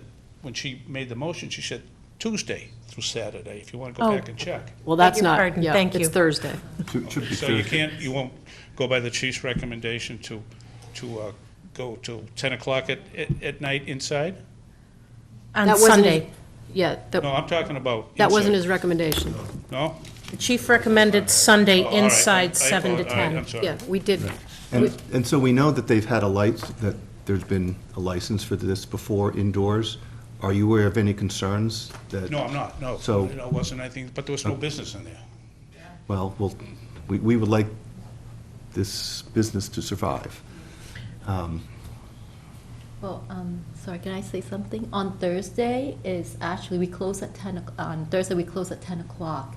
when she made the motion, she said Tuesday through Saturday, if you want to go Oh. back and check. Well, that's your not, pardon. yeah, Thank you. it's Thursday. Should be So you Thursday. can't, you won't go by the chief's recommendation to go till 10 o'clock at night inside? On That wasn't Sunday. his- Yeah, No, I'm talking about that wasn't inside. his recommendation. No? The chief recommended Sunday Oh, all right. inside I 7 to thought- all right, 10. I'm sorry. Yeah, we did. And so we know that they've had that there's been a license for this before indoors. Are you aware of any concerns that? No, I'm not, no. So- It wasn't anything, but there was no business in there. Well, we would like this business to survive. Well, sorry, can I say something? On Thursday is actually, we close at 10, on Thursday, we close at 10 o'clock.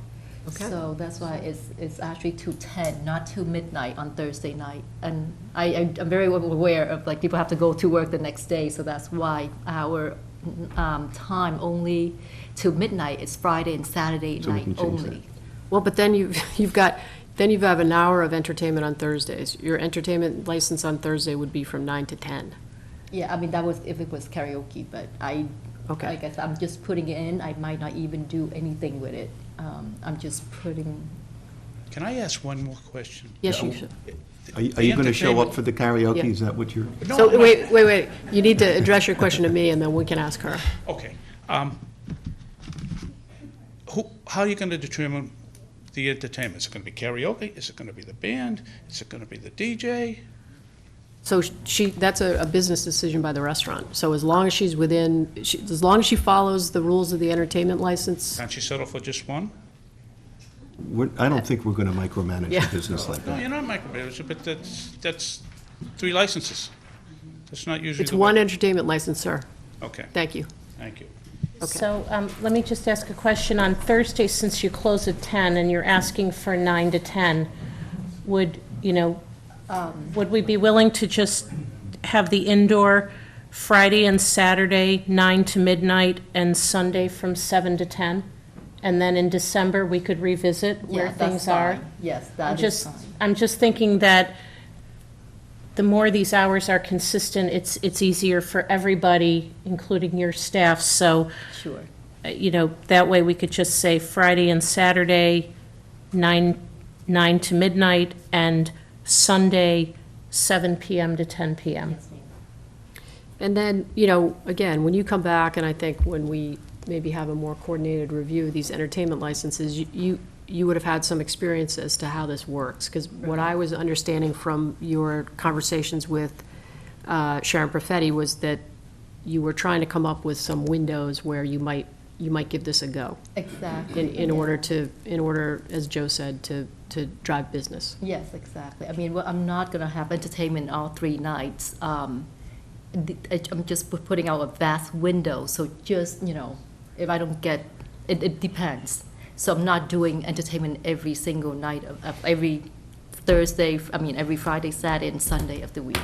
Okay. So that's why it's actually to 10, not to midnight on Thursday night. And I'm very aware of, like, people have to go to work the next day, so that's why our time only to midnight is Friday and Saturday So we night can change only. Well, but then you have an hour of entertainment on Thursdays. Your entertainment license on Thursday would be from 9 to 10. Yeah, I mean, that was if it was karaoke, but Okay. like I said, I'm just putting it in. I might not even do anything with it. I'm just putting, Can I ask one more question? Yes, you should. Are you going to show up for the karaoke? Yeah. Is that what you're? No, So, no. wait. You need to address your question to me, and then we can ask her. Okay. How are you going to determine the entertainment? Is it going to be karaoke? Is it going to be the band? Is it going to be the DJ? So that's a business decision by the restaurant. So as long as she's within, as long as she follows the rules of the entertainment license, Can't you settle for just one? I don't think we're going to micromanage Yeah. a business like No, that. you're not micromanaging, but that's 3 licenses. That's not usually it's the one way. entertainment license, sir. Okay, Thank you. thank you. Okay. So let me just ask a question. On Thursday, since you close at 10 and you're asking for 9 to 10, would we be willing to just have the indoor Friday and Saturday, 9 to midnight, and Sunday from 7 to 10? And then in December, we could revisit where yeah, that's things are? fine. Yes, that is fine. I'm just thinking that the more these hours are consistent, it's easier for everybody, including your staff. So, Sure. that way we could just say Friday and Saturday, 9 to midnight, and Sunday, 7 PM to 10 PM. Yes, ma'am. And then, again, when you come back, and I think when we maybe have a more coordinated review of these entertainment licenses, you would have had some experience as to how this works. Because what I was understanding from your conversations with Sharon Perfetti was that you were trying to come up with some windows where you might give this a go. Exactly. In order, as Joe said, to drive business. Yes, exactly. I mean, well, I'm not going to have entertainment all 3 nights. I'm just putting out a vast window, so just, if I don't get, it depends. So I'm not doing entertainment every single night of every every Friday, Saturday, and Sunday of the week.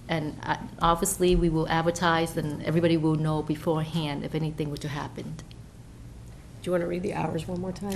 And obviously, we will advertise, and everybody will know beforehand if anything were to happen. you want to read the hours one more time?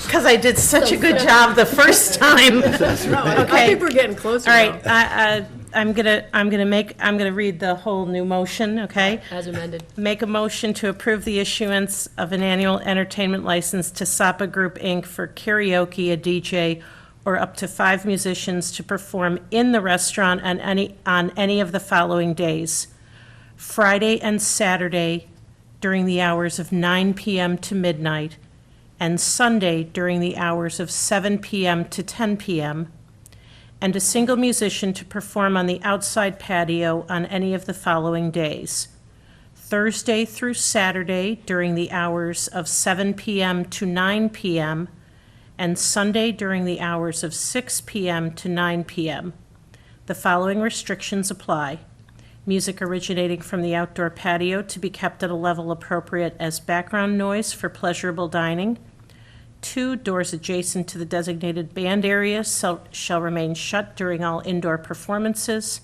Because I did such a good job the first time. I Okay. think we're getting closer All now. right, I'm gonna read the whole new motion, okay? As amended. Make a motion to approve the issuance of an annual entertainment license to Sapa Group, Inc. for karaoke, a DJ, or up to 5 musicians to perform in the restaurant on any of the following days: Friday and Saturday during the hours of 9 p.m. to midnight, and Sunday during the hours of 7 p.m. to 10 p.m., and a single musician to perform on the outside patio on any of the following days: Thursday through Saturday during the hours of 7 p.m. to 9 p.m., and Sunday during the hours of 6 p.m. to 9 p.m. The following restrictions apply: music originating from the outdoor patio to be kept at a level appropriate as background noise for pleasurable dining. 2, doors adjacent to the designated band areas shall remain shut during all indoor performances.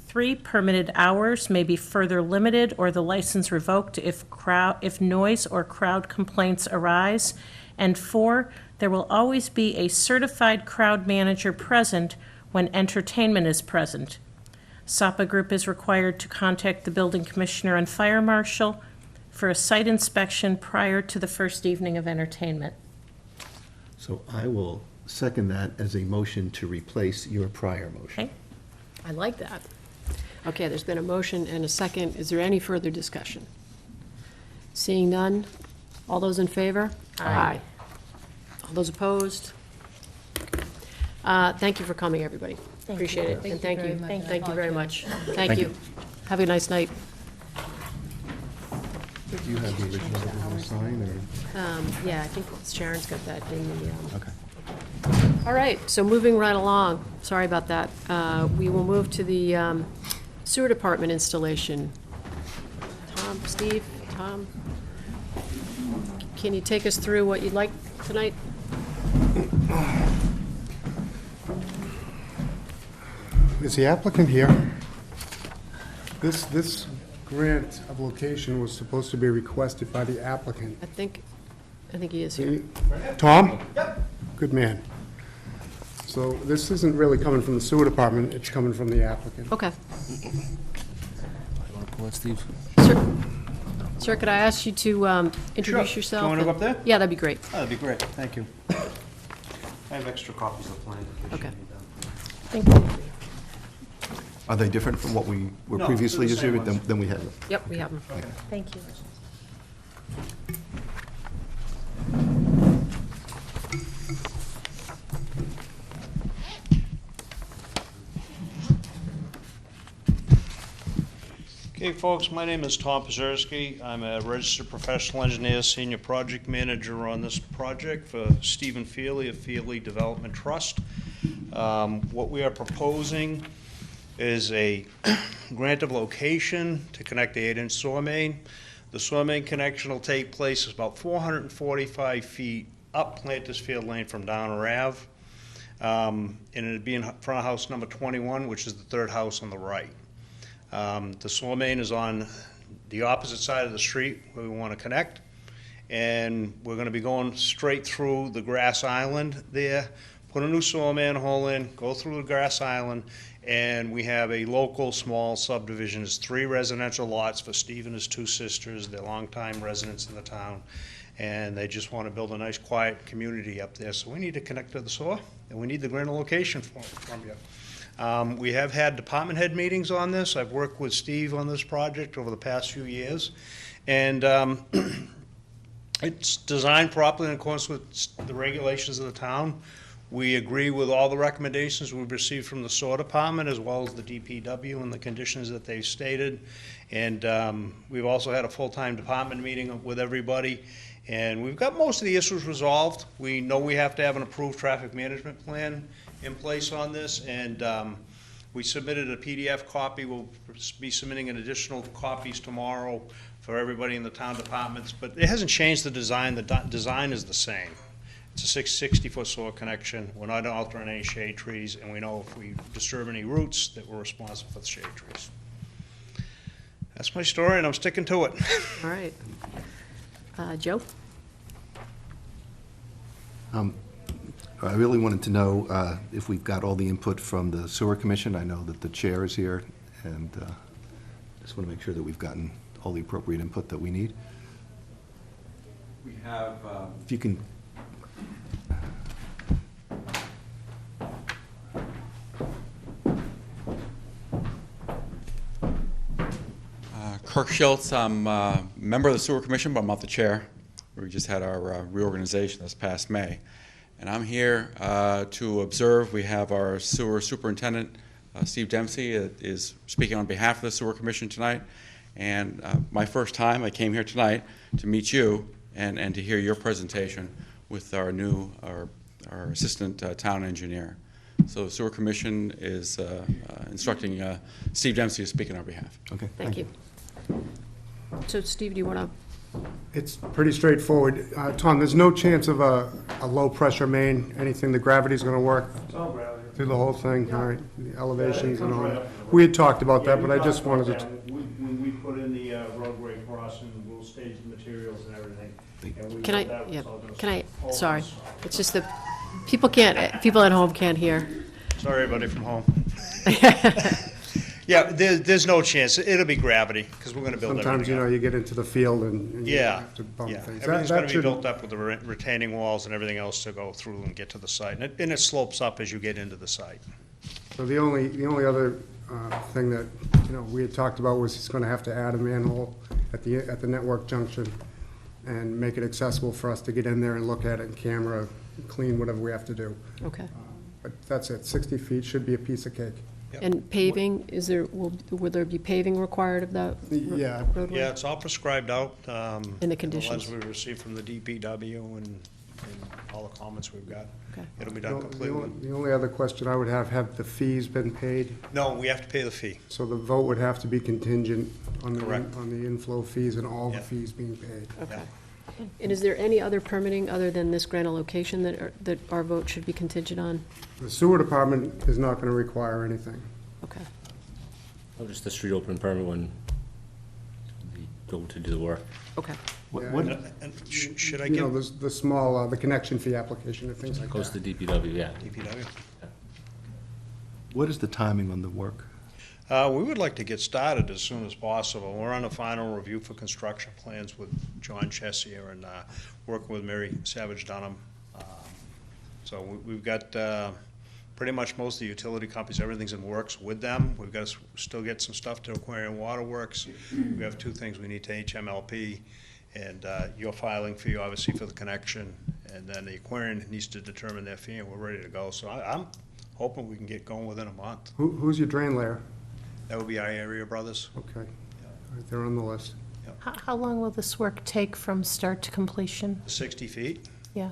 3, permitted hours may be further limited or the license revoked if noise or crowd complaints arise. And 4, there will always be a certified crowd manager present when entertainment is present. Sapa Group is required to contact the building commissioner and fire marshal for a site inspection prior to the first evening of entertainment. So I will second that as a motion to replace your prior motion. Okay? I like that. Okay, there's been a motion and a second. Is there any further discussion? Seeing none, all those in favor? Aye. All those opposed? Thank you for coming, everybody. Appreciate it, and thank you. Thank you very much. Thank you. Have a nice night. Do you have the original that we're going to sign, or? Yeah, I think Sharon's got that in the, Okay. all right, so moving right along, sorry about that. We will move to the sewer department installation. Steve, Tom, can you take us through what you'd like tonight? Is the applicant here? This grant of location was supposed to be requested by the applicant. I think he is here. Tom? Yep. Good man. So this isn't really coming from the sewer department, it's coming from the applicant. Okay. Want to pull it, Steve? Sir, could I ask you to introduce yourself? Do you want to go up there? Yeah, that'd be great. Oh, that'd be great, thank you. I have extra copies of the plan. in case you Okay. need them. Thank you. Are they different from what we were No, previously they're the same using ones. than we had? Yep, we have them. Thank you. Okay, folks, my name is Tom Pazerski. I'm a registered professional engineer, senior project manager on this project for Stephen Feely of Feely Development Trust. What we are proposing is a grant of location to connect the 8-inch sewer main. The sewer main connection will take place about 445 feet up Plantersfield Lane from Downer Ave. And it'd be in front of house number 21, which is the third house on the right. The sewer main is on the opposite side of the street where we want to connect. And we're going to be going straight through the grass island there, put a new sewer manhole in, go through the grass island, and we have a local small subdivision. It's 3 residential lots for Steve and his 2 sisters. They're longtime residents in the town, and they just want to build a nice, quiet community up there. So we need to connect to the sewer, and we need the grant of location from you. We have had department head meetings on this. I've worked with Steve on this project over the past few years, and it's designed properly in accordance with the regulations of the town. We agree with all the recommendations we've received from the sewer department as well as the DPW and the conditions that they've stated. And we've also had a full-time department meeting with everybody, and we've got most of the issues resolved. We know we have to have an approved traffic management plan in place on this, and we submitted a PDF copy. We'll be submitting an additional copies tomorrow for everybody in the town departments, but it hasn't changed the design. The design is the same. It's a 60-foot sewer connection. We're not altering any shade trees, and we know if we disturb any roots that we're responsible for the shade trees. That's my story, and I'm sticking to it. All right. Joe? I really wanted to know if we've got all the input from the Sewer Commission. I know that the chair is here, and just want to make sure that we've gotten all the appropriate input that we need. We have, If you can, Kirk Schultz. I'm a member of the Sewer Commission, but I'm not the chair. We just had our reorganization this past May. And I'm here to observe. We have our sewer superintendent, Steve Dempsey, is speaking on behalf of the Sewer Commission tonight. And my first time, I came here tonight to meet you and to hear your presentation with our new, our assistant town engineer. So the Sewer Commission is instructing Steve Dempsey to speak on our behalf. okay. Thank you. So Steve, do you want to? It's pretty straightforward. Tom, there's no chance of a low-pressure main, anything, the gravity's going to work It's all gravity. through the whole thing, all right, the elevations and all that. We had talked about that, but I just wanted to, When we put in the roadway crossing, we'll stage the materials and everything. And we Can I, thought that was yeah, all gonna can I, hold sorry, us. it's just that people at home can't hear. Sorry, everybody from home. Yeah, there's no chance. It'll be gravity, because we're gonna build everything sometimes, you know, up. you get into the field and you Yeah, have to bump yeah. things. Everything's That gonna be should- built up with the retaining walls and everything else to go through and get to the site. And it slopes up as you get into the site. So the only other thing that, you know, we had talked about was he's going to have to add a manhole at the network junction and make it accessible for us to get in there and look at it in camera, clean whatever we have to do. Okay. But that's it, 60 feet should be a piece of cake. And paving, will there be paving required of that Yeah. roadway? Yeah, it's all prescribed out. In the The conditions. ones we received from the DPW and all the comments we've got. Okay. It'll be done The completely. only other question I would have the fees been paid? No, we have to pay the fee. So the vote would have to be contingent on Correct. the inflow fees and all the Yeah. fees being paid. Okay. And is there any other permitting other than this Granite location that our vote should be contingent on? The sewer department is not going to require anything. Okay. Oh, just the street open permit when we go to do the work. Okay. And should I You know, give the small, the connection fee application and things like Goes that. to DPW, yeah. DPW? What is the timing on the work? We would like to get started as soon as possible. We're on a final review for construction plans with John Chessier and working with Mary Savage Dunham. So we've got pretty much most of the utility companies, everything's in works with them. We've got to still get some stuff to Aquarium Waterworks. We have two things we need to HMLP, and your filing fee, obviously, for the connection, and then the Aquarium needs to determine their fee, and we're ready to go. So I'm hoping we can get going within a month. Who's your drain layer? That would be our area brothers. Okay. All right, they're on the list. How long will this work take from start to completion? 60 feet, Yeah,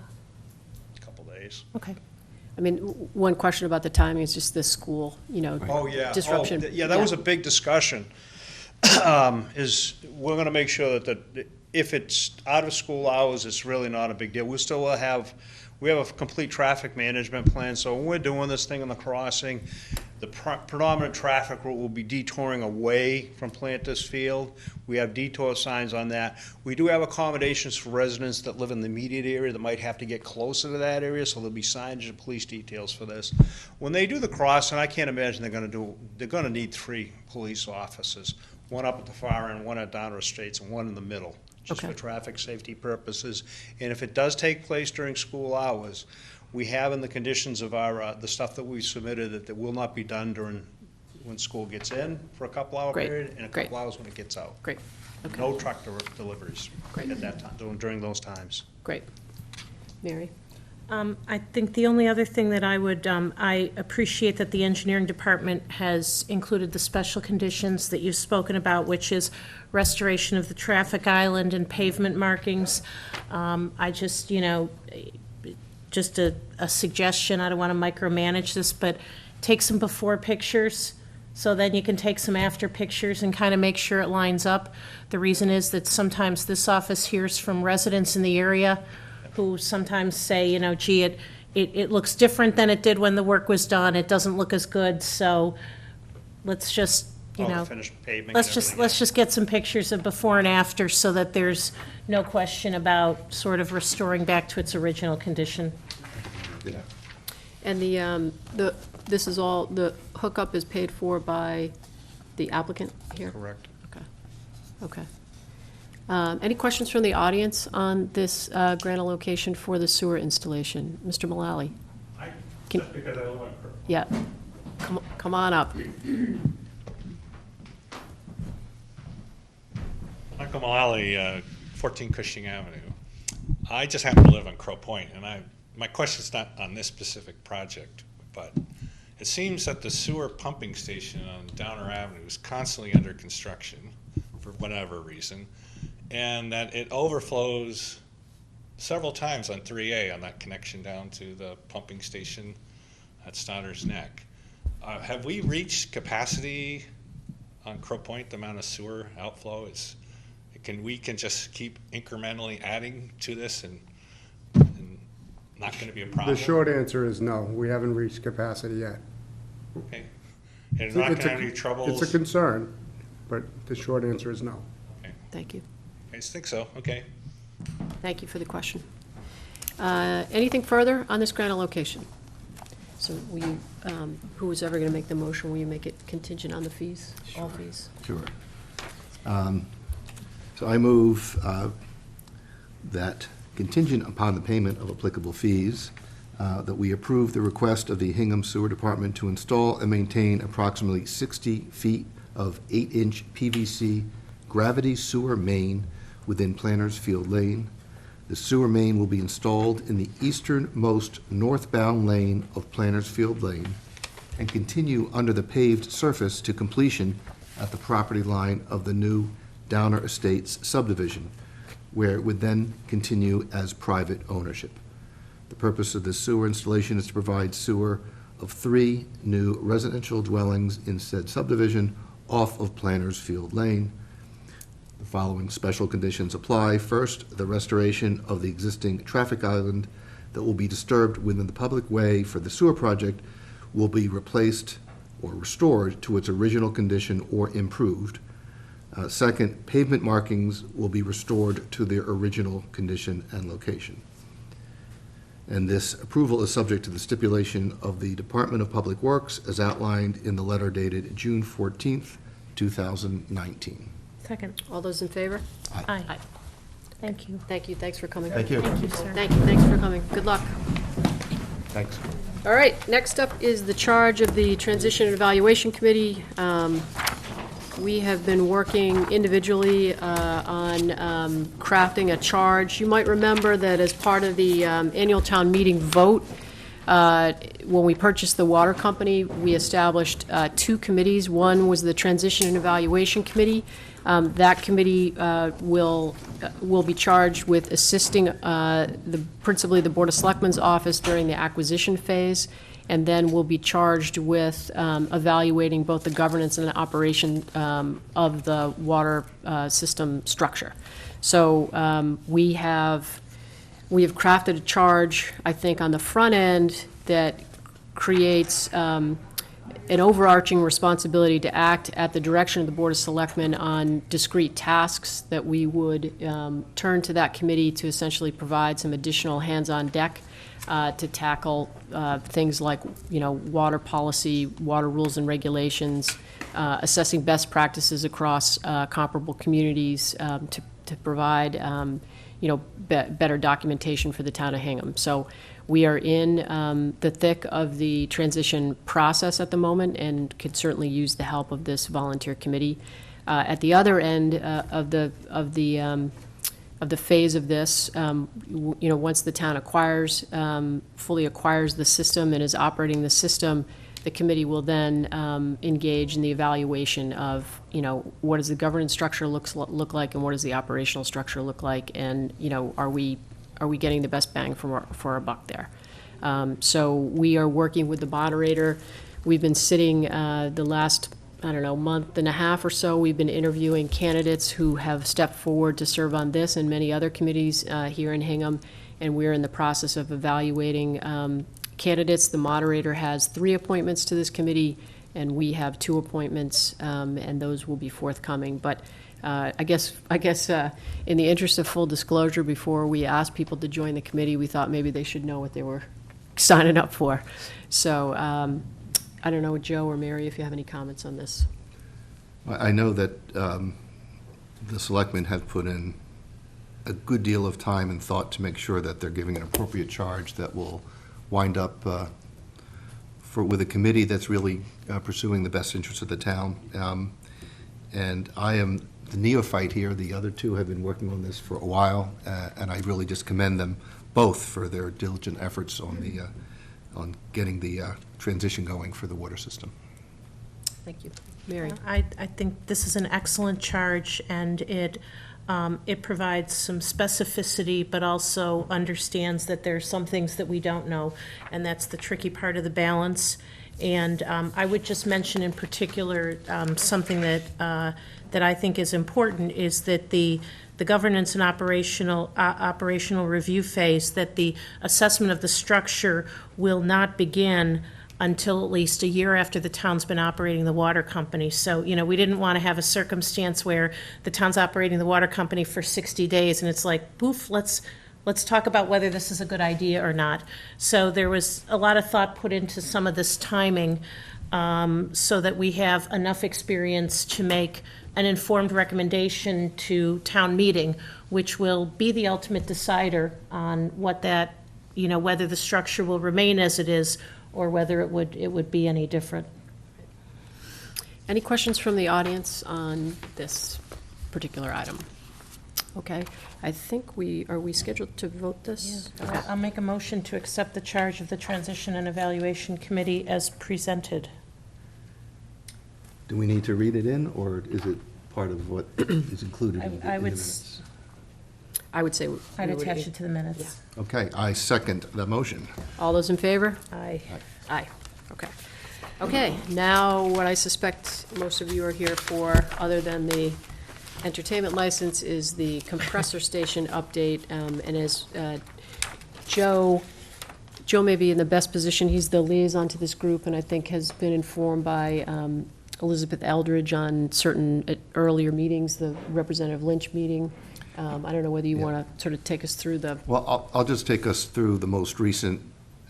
a couple days. okay. I mean, one question about the timing is just the school, Oh, yeah. disruption. Yeah, that was a big discussion. Is we're gonna make sure that if it's out of school hours, it's really not a big deal. We still we have a complete traffic management plan, so when we're doing this thing on the crossing, the predominant traffic route will be detouring away from Planters Field. We have detour signs on that. We do have accommodations for residents that live in the immediate area that might have to get closer to that area, so there'll be signage and police details for this. When they do the crossing, I can't imagine they're gonna need 3 police officers, one up at the far end, one at Downer Estates, and one in the middle, just Okay. for traffic safety purposes. And if it does take place during school hours, we have in the conditions of our, the stuff that we submitted, that will not be done when school gets in for a couple-hour Great, period, and a great. couple hours when it gets out. Great, okay, No truck deliveries Great. at that time, during those times. great. Mary? I think the only other thing that I appreciate that the engineering department has included the special conditions that you've spoken about, which is restoration of the traffic island and pavement markings. I just, just a suggestion, I don't want to micromanage this, but take some before pictures, so then you can take some after pictures and kind of make sure it lines up. The reason is that sometimes this office hears from residents in the area who sometimes say, gee, it looks different than it did when the work was done, it doesn't look as good, so let's just you Oh, the know. finished pavement and Let's everything, just get some pictures of before and after so that there's no question about sort of restoring back to its original condition. And this is all, the hookup is paid for by the applicant here? Correct. Okay. Any questions from the audience on this grant allocation for the sewer installation? Mr. Mullally? Just because I live on Yeah. Come on up. Michael Mullally, 14 Cushing Avenue. I just happen to live on Crow Point, and my question's not on this specific project, but it seems that the sewer pumping station on Downer Avenue is constantly under construction for whatever reason, and that it overflows several times on 3A on that connection down to the pumping station at Stotter's Neck. Have we reached capacity on Crow Point, the amount of sewer outflow? We can just keep incrementally adding to this and not going to be a problem? The short answer is no, we haven't reached capacity yet. Okay. And not going to have any troubles? It's a concern, but the short answer is no. Okay. Thank you. I just think so, okay. Thank you for the question. Anything further on this grant allocation? So will you, who was ever going to make the motion, will you make it contingent on the fees, all fees? Sure. So I move that contingent upon the payment of applicable fees, that we approve the request of the Hingham Sewer Department to install and maintain approximately 60 feet of 8-inch PVC gravity sewer main within Planters Field Lane. The sewer main will be installed in the easternmost northbound lane of Planters Field Lane and continue under the paved surface to completion at the property line of the new Downer Estates subdivision, where it would then continue as private ownership. The purpose of this sewer installation is to provide sewer of 3 new residential dwellings in said subdivision off of Planters Field Lane. The following special conditions apply. First, the restoration of the existing traffic island that will be disturbed within the public way for the sewer project will be replaced or restored to its original condition or improved. Second, pavement markings will be restored to their original condition and location. And this approval is subject to the stipulation of the Department of Public Works as outlined in the letter dated June 14th, 2019. Second. All those in favor? Aye. Thank you. Thank you, thanks for coming. Thank you. Thank you, sir. Thank you, thanks for coming. Good luck. Thanks. All right, next up is the charge of the Transition and Evaluation Committee. We have been working individually on crafting a charge. You might remember that as part of the annual town meeting vote, when we purchased the water company, we established 2 committees. One was the Transition and Evaluation Committee. That committee will be charged with assisting principally the Board of Selectmen's office during the acquisition phase, and then will be charged with evaluating both the governance and the operation of the water system structure. So we have crafted a charge, I think, on the front end that creates an overarching responsibility to act at the direction of the Board of Selectmen on discrete tasks that we would turn to that committee to essentially provide some additional hands-on deck to tackle things like, water policy, water rules and regulations, assessing best practices across comparable communities to provide, better documentation for the town of Hingham. So we are in the thick of the transition process at the moment and could certainly use the help of this volunteer committee. At the other end of the phase of this, once the town fully acquires the system and is operating the system, the committee will then engage in the evaluation of, what does the governance structure look like, and what does the operational structure look like, and are we getting the best bang for our buck there? So we are working with the moderator. We've been sitting the last, month and a half or so. We've been interviewing candidates who have stepped forward to serve on this and many other committees here in Hingham, and we're in the process of evaluating candidates. The moderator has 3 appointments to this committee, and we have 2 appointments, and those will be forthcoming. But I guess, in the interest of full disclosure, before we ask people to join the committee, we thought maybe they should know what they were signing up for. So I don't know, Joe or Mary, if you have any comments on this. I know that the selectmen have put in a good deal of time and thought to make sure that they're giving an appropriate charge that will wind up with a committee that's really pursuing the best interests of the town. And I am the neophyte here. The other 2 have been working on this for a while, and I really just commend them both for their diligent efforts on getting the transition going for the water system. Thank you. Mary? I think this is an excellent charge, and it provides some specificity, but also understands that there are some things that we don't know, and that's the tricky part of the balance. And I would just mention in particular something that I think is important is that the governance and operational review phase, that the assessment of the structure will not begin until at least a year after the town's been operating the water company. So, we didn't want to have a circumstance where the town's operating the water company for 60 days and it's like, poof, let's talk about whether this is a good idea or not. So there was a lot of thought put into some of this timing so that we have enough experience to make an informed recommendation to town meeting, which will be the ultimate decider on what that, whether the structure will remain as it is or whether it would be any different. Any questions from the audience on this particular item? Okay, I think are we scheduled to vote this? Yeah. I'll make a motion to accept the charge of the Transition and Evaluation Committee as presented. Do we need to read it in, or is it part of what is included in the minutes? I would say. I'd attach it to the minutes. Yeah. Okay, I second the motion. All those in favor? Aye. Aye, okay. Okay, now what I suspect most of you are here for, other than the entertainment license, is the compressor station update. And as Joe may be in the best position, he's the liaison to this group, and I think has been informed by Elizabeth Eldridge on certain earlier meetings, the Representative Lynch meeting. I don't know whether you want to sort of take us through the... Well, I'll just take us through the most recent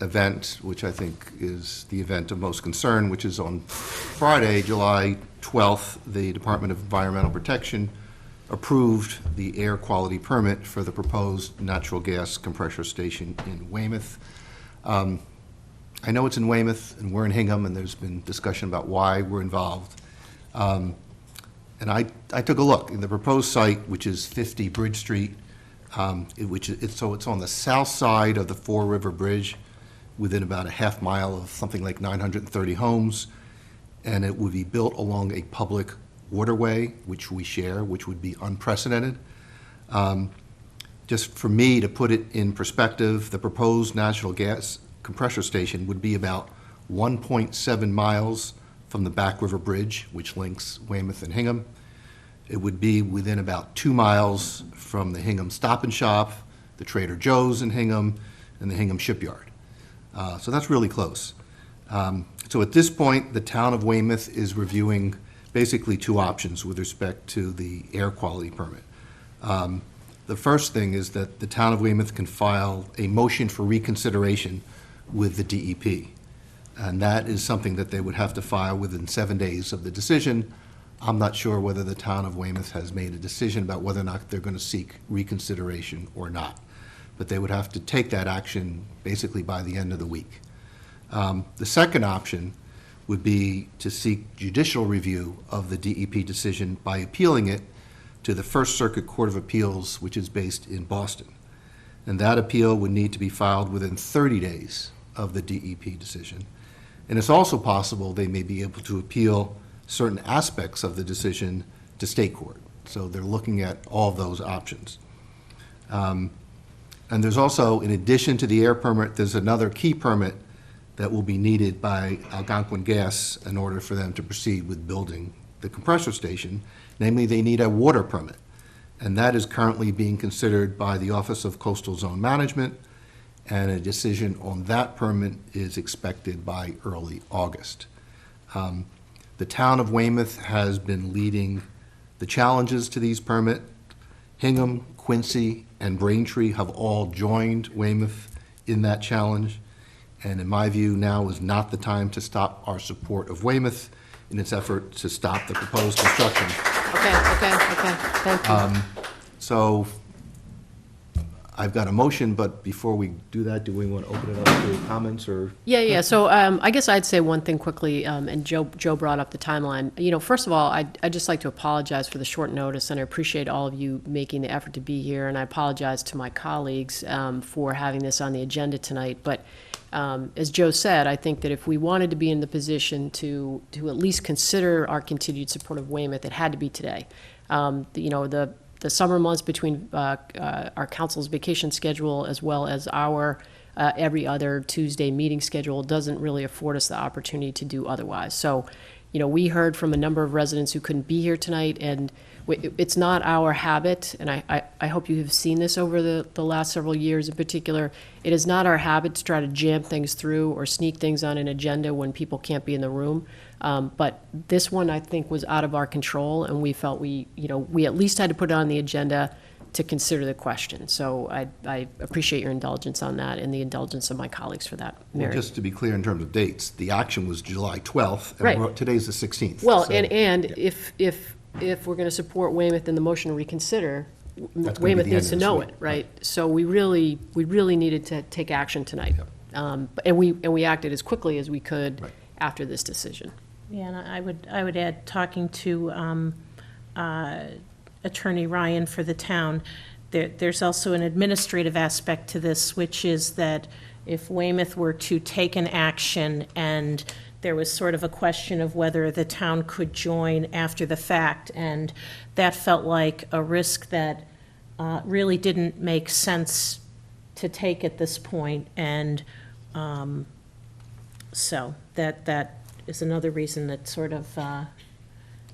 event, which I think is the event of most concern, which is on Friday, July 12th, the Department of Environmental Protection approved the air quality permit for the proposed natural gas compressor station in Weymouth. I know it's in Weymouth, and we're in Hingham, and there's been discussion about why we're involved. And I took a look. In the proposed site, which is 50 Bridge Street, it's on the south side of the Four River Bridge, within about a half mile of something like 930 homes, and it would be built along a public waterway, which we share, which would be unprecedented. Just for me to put it in perspective, the proposed natural gas compressor station would be about 1.7 miles from the Back River Bridge, which links Weymouth and Hingham. It would be within about 2 miles from the Hingham Stop and Shop, the Trader Joe's in Hingham, and the Hingham Shipyard. So that's really close. So at this point, the town of Weymouth is reviewing basically 2 options with respect to the air quality permit. The first thing is that the town of Weymouth can file a motion for reconsideration with the DEP. And that is something that they would have to file within 7 days of the decision. I'm not sure whether the town of Weymouth has made a decision about whether or not they're going to seek reconsideration or not. But they would have to take that action basically by the end of the week. The second option would be to seek judicial review of the DEP decision by appealing it to the First Circuit Court of Appeals, which is based in Boston. And that appeal would need to be filed within 30 days of the DEP decision. And it's also possible they may be able to appeal certain aspects of the decision to state court. So they're looking at all of those options. And there's also, in addition to the air permit, there's another key permit that will be needed by Algonquin Gas in order for them to proceed with building the compressor station. Namely, they need a water permit. And that is currently being considered by the Office of Coastal Zone Management, and a decision on that permit is expected by early August. The town of Weymouth has been leading the challenges to these permit. Hingham, Quincy, and Braintree have all joined Weymouth in that challenge. And in my view, now is not the time to stop our support of Weymouth in its effort to stop the proposed construction. Okay, thank you. So I've got a motion, but before we do that, do we want to open it up to comments or? Yeah, so I guess I'd say one thing quickly, and Joe brought up the timeline. You know, first of all, I'd just like to apologize for the short notice, and I appreciate all of you making the effort to be here, and I apologize to my colleagues for having this on the agenda tonight. But as Joe said, I think that if we wanted to be in the position to at least consider our continued support of Weymouth, it had to be today. You know, the summer months between our council's vacation schedule as well as our every other Tuesday meeting schedule doesn't really afford us the opportunity to do otherwise. So, you know, we heard from a number of residents who couldn't be here tonight, and it's not our habit, and I hope you have seen this over the last several years in particular, it is not our habit to try to jam things through or sneak things on an agenda when people can't be in the room. But this one, I think, was out of our control, and we felt we at least had to put it on the agenda to consider the question. So I appreciate your indulgence on that and the indulgence of my colleagues for that. Well, Mary. just to be clear in terms of dates, the action was July 12th. And Right. today's the 16th. Well, so- and if we're going to support Weymouth in the motion to reconsider, That's gonna be Weymouth the needs to end of know this it, week. right? So we really needed to take action tonight. And we acted as quickly as we could Right. after this decision. Yeah, and I would add, talking to Attorney Ryan for the town, there's also an administrative aspect to this, which is that if Weymouth were to take an action and there was sort of a question of whether the town could join after the fact, and that felt like a risk that really didn't make sense to take at this point, and so that is another reason that sort of,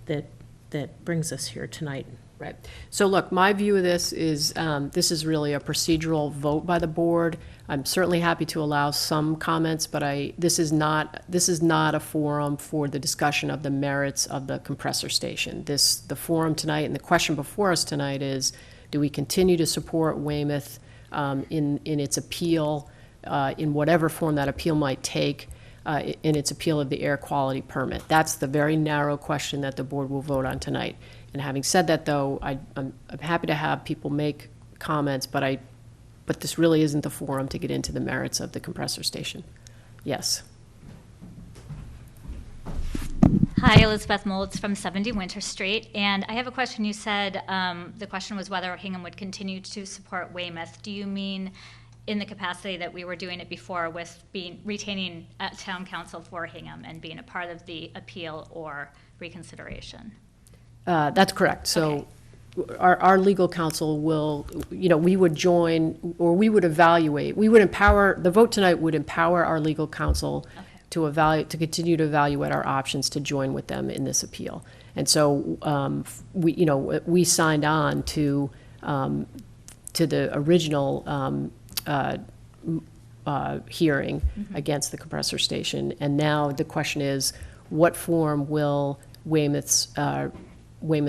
that brings us here tonight. Right. So look, my view of this is really a procedural vote by the board. I'm certainly happy to allow some comments, but this is not a forum for the discussion of the merits of the compressor station. The forum tonight and the question before us tonight is, do we continue to support Weymouth in its appeal, in whatever form that appeal might take, in its appeal of the air quality permit? That's the very narrow question that the board will vote on tonight. And having said that, though, I'm happy to have people make comments, but this really isn't the forum to get into the merits of the compressor station. Yes. Hi, Elizabeth Moltz from 70 Winter Street, and I have a question. You said the question was whether Hingham would continue to support Weymouth. Do you mean in the capacity that we were doing it before with retaining town council for Hingham and being a part of the appeal or reconsideration? That's correct. So our legal counsel will, we would join, or we would evaluate, the vote tonight would empower our legal counsel to continue to evaluate our options to join with them in this appeal. And so, we signed on to the original hearing against the compressor station. And now the question is, what form will Weymouth's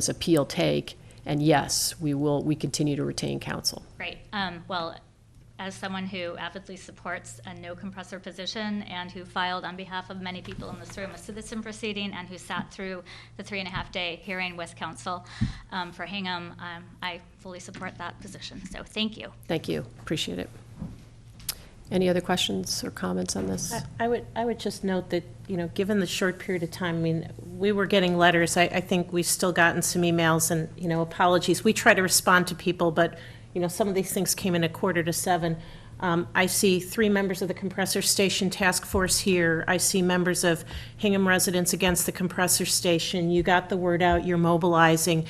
appeal take? And yes, we continue to retain counsel. Right. Well, as someone who avidly supports a no compressor position and who filed on behalf of many people in this room a citizen proceeding and who sat through the 3.5-day hearing with counsel for Hingham, I fully support that position. So thank you. Thank you. Appreciate it. Any other questions or comments on this? I would just note that, given the short period of time, we were getting letters. I think we've still gotten some emails and, apologies. We try to respond to people, but, some of these things came in at 6:45. I see 3 members of the compressor station task force here. I see members of Hingham residents against the compressor station. You got the word out, you're mobilizing.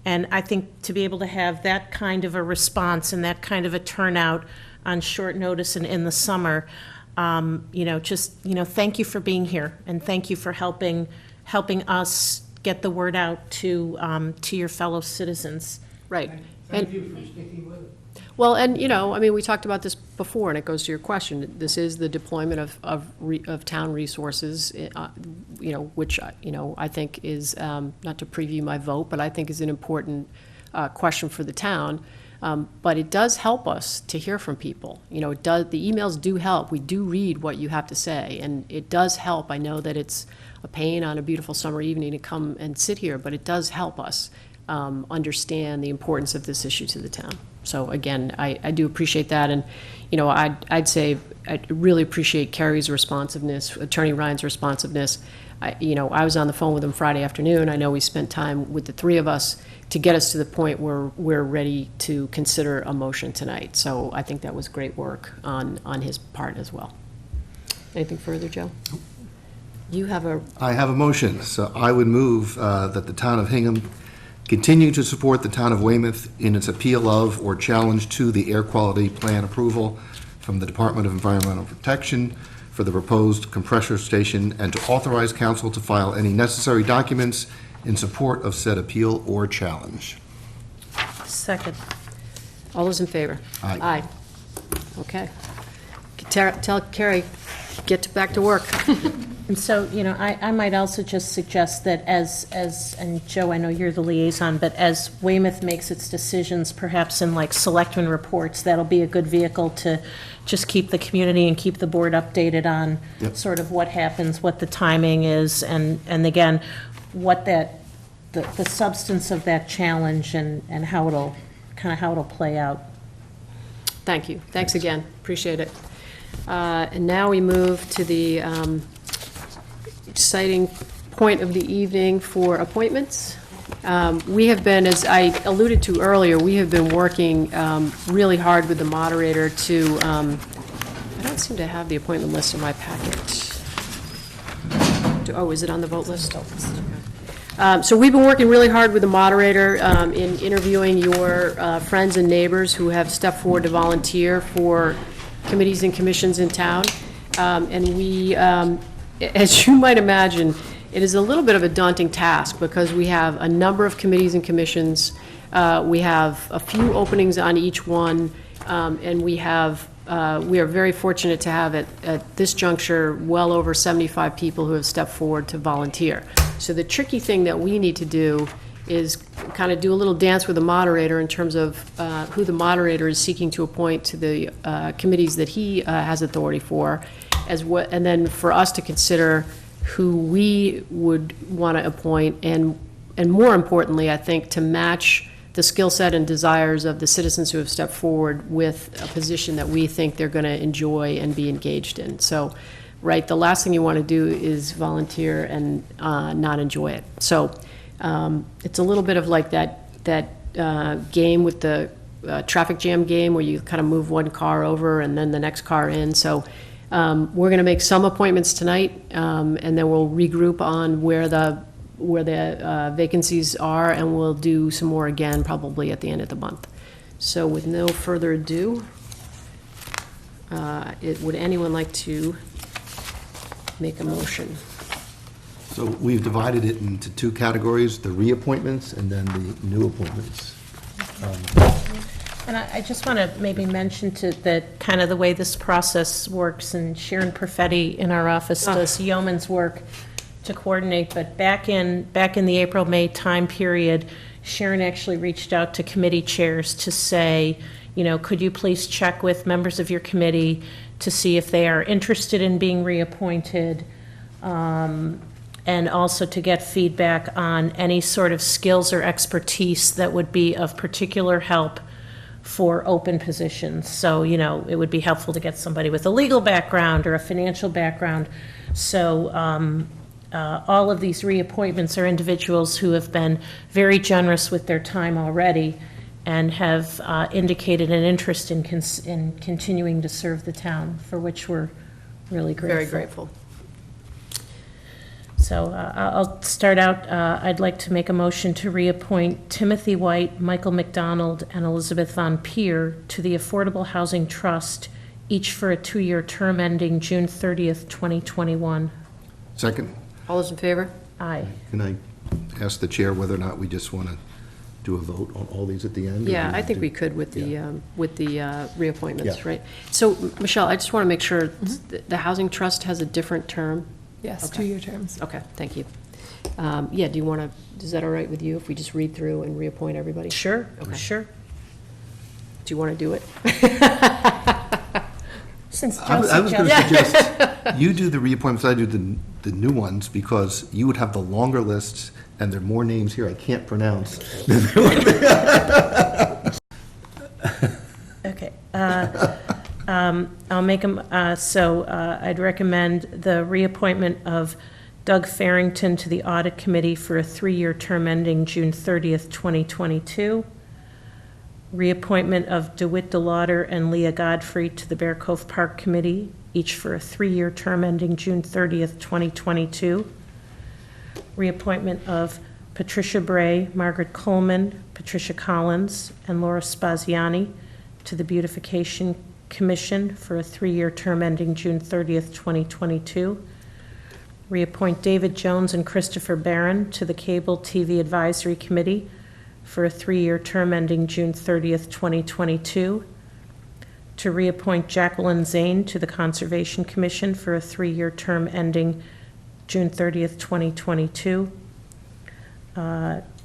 And I think to be able to have that kind of a response and that kind of a turnout on short notice and in the summer, thank you for being here, and thank you for helping us get the word out to your fellow citizens. Right. Thank you for sticking with it. Well, and, you know, I mean, we talked about this before, and it goes to your question. This is the deployment of town resources, you know, which, you know, I think is, not to preview my vote, but I think is an important question for the town. But it does help us to hear from people. You know, the emails do help. We do read what you have to say, and it does help. I know that it's a pain on a beautiful summer evening to come and sit here, but it does help us understand the importance of this issue to the town. So again, I do appreciate that, and, you know, I'd say I really appreciate Kerry's responsiveness, Attorney Ryan's responsiveness. You know, I was on the phone with him Friday afternoon. I know we spent time with the three of us to get us to the point where we're ready to consider a motion tonight. So I think that was great work on his part as well. Anything further, Joe? You have I have a motion, so I would move that the town of Hingham continue to support the town of Weymouth in its appeal of or challenge to the air quality plan approval from the Department of Environmental Protection for the proposed compressor station, and to authorize council to file any necessary documents in support of said appeal or challenge. Second. All those in favor? Aye. Aye. Okay. Tell Kerry, get back to work. And so, you know, I might also just suggest that and Joe, I know you're the liaison, but as Weymouth makes its decisions, perhaps in like selectmen reports, that'll be a good vehicle to just keep the community and keep the board updated on sort of what happens, what the timing is, and again, what the substance of that challenge and how it'll play out. Thank you. Thanks again. Appreciate it. And now we move to the exciting point of the evening for appointments. We have been, as I alluded to earlier, we have been working really hard with the moderator to, I don't seem to have the appointment list in my packet. Oh, is it on the vote list? So we've been working really hard with the moderator in interviewing your friends and neighbors who have stepped forward to volunteer for committees and commissions in town. And we, as you might imagine, it is a little bit of a daunting task because we have a number of committees and commissions. We have a few openings on each one, and we are very fortunate to have at this juncture well over 75 people who have stepped forward to volunteer. So the tricky thing that we need to do is kind of do a little dance with the moderator in terms of who the moderator is seeking to appoint to the committees that he has authority for, and then for us to consider who we would want to appoint, and more importantly, I think, to match the skill set and desires of the citizens who have stepped forward with a position that we think they're going to enjoy and be engaged in. So, right, the last thing you want to do is volunteer and not enjoy it. So it's a little bit of like that game with the traffic jam game where you kind of move one car over and then the next car in. So we're going to make some appointments tonight, and then we'll regroup on where the vacancies are, and we'll do some more again probably at the end of the month. So with no further ado, would anyone like to make a motion? So we've divided it into two categories, the reappointments and then the new appointments. And I just want to maybe mention that kind of the way this process works, and Sharon Perfetti in our office does yeoman's work to coordinate, but back in the April-May time period, Sharon actually reached out to committee chairs to say, you know, could you please check with members of your committee to see if they are interested in being reappointed, and also to get feedback on any sort of skills or expertise that would be of particular help for open positions. So, you know, it would be helpful to get somebody with a legal background or a financial background. So all of these reappointments are individuals who have been very generous with their time already and have indicated an interest in continuing to serve the town, for which we're really grateful. Very grateful. So I'll start out. I'd like to make a motion to reappoint Timothy White, Michael McDonald, and Elizabeth Von Peer to the Affordable Housing Trust, each for a 2-year term ending June 30th, 2021. Second. All those in favor? Aye. Can I ask the chair whether or not we just want to do a vote on all these at the end? or Yeah, do I think do- we could with the reappointments, Yeah. right? So, Michelle, I just want to make sure, the Housing Trust has a different term? Yes, Okay. 2-year terms. Okay, thank you. Yeah, do you want to, is that all right with you if we just read through and reappoint everybody? Sure, Okay. sure. Do you want to do it? Since I was going to suggest, you do the reappointments, I do the new ones, because you would have the longer lists, and there are more names here I can't pronounce. Okay. I'll make them, I'd recommend the reappointment of Doug Farrington to the Audit Committee for a 3-year term ending June 30th, 2022. Reappointment of DeWitt DeLauder and Leah Godfrey to the Bear Cove Park Committee, each for a 3-year term ending June 30th, 2022. Reappointment of Patricia Bray, Margaret Coleman, Patricia Collins, and Laura Spaziani to the Beautification Commission for a 3-year term ending June 30th, 2022. Reappoint David Jones and Christopher Barron to the Cable TV Advisory Committee for a 3-year term ending June 30th, 2022. To reappoint Jacqueline Zane to the Conservation Commission for a 3-year term ending June 30th, 2022.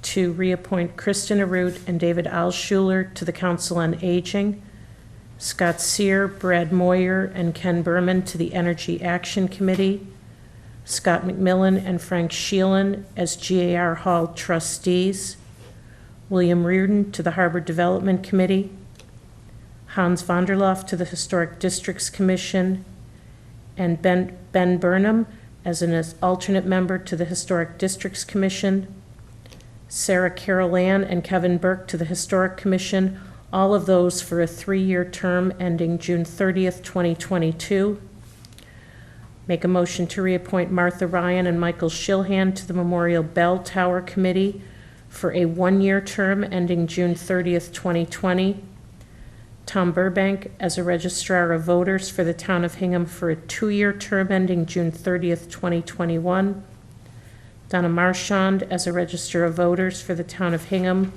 To reappoint Kristen Arute and David Alschuler to the Council on Aging. Scott Sear, Brad Moyer, and Ken Berman to the Energy Action Committee. Scott McMillan and Frank Sheelan as GAR Hall trustees. William Reardon to the Harbor Development Committee. Hans Vanderloff to the Historic Districts Commission. And Ben Burnham as an alternate member to the Historic Districts Commission. Sarah Carol Ann and Kevin Burke to the Historic Commission, all of those for a 3-year term ending June 30th, 2022. Make a motion to reappoint Martha Ryan and Michael Shilhan to the Memorial Bell Tower Committee for a 1-year term ending June 30th, 2020. Tom Burbank as a Registrar of Voters for the Town of Hingham for a 2-year term ending June 30th, 2021. Donna Marchand as a Register of Voters for the Town of Hingham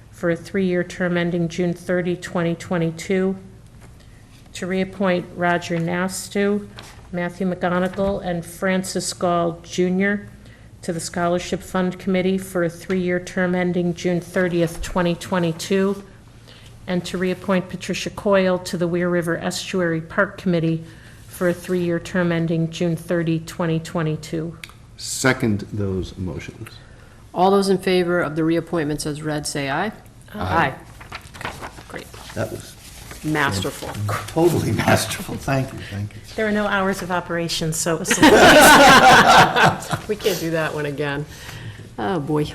for a 3-year term ending June 30, 2022. To reappoint Roger Nastu, Matthew McGonigal, and Francis Gall Jr. to the Scholarship Fund Committee for a 3-year term ending June 30th, 2022. And to reappoint Patricia Coyle to the Weir River Estuary Park Committee for a 3-year term ending June 30, 2022. Second those motions. All those in favor of the reappointments as read, say aye. Aye. Great. That was Masterful. totally masterful. Thank you, thank you. There are no hours of operation, so it was We can't do that one again. Oh, boy.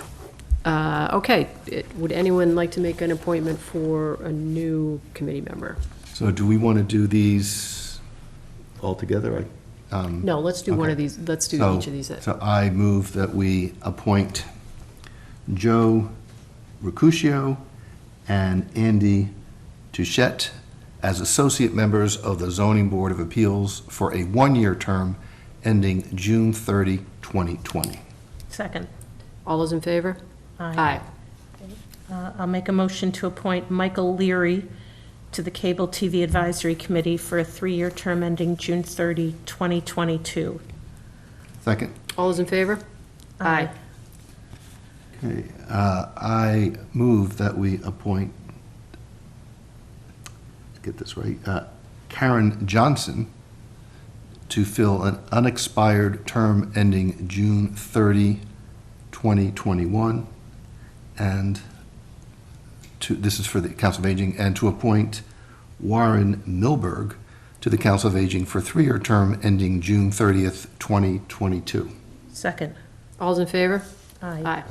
Okay, would anyone like to make an appointment for a new committee member? So do we want to do these all together? No, let's do one Okay. of these, let's do So- each of these. So I move that we appoint Joe Ricuscio and Andy Touchette as associate members of the Zoning Board of Appeals for a 1-year term ending June 30, 2020. Second. All those in favor? Aye. I'll make a motion to appoint Michael Leary to the Cable TV Advisory Committee for a 3-year term ending June 30, 2022. Second. All those in favor? Aye. Okay, I move that we appoint, get this right, Karen Johnson to fill an unexpired term ending June 30, 2021, and this is for the Council of Aging, and to appoint Warren Milberg to the Council of Aging for a 3-year term ending June 30th, 2022. Second. All those in favor? Aye.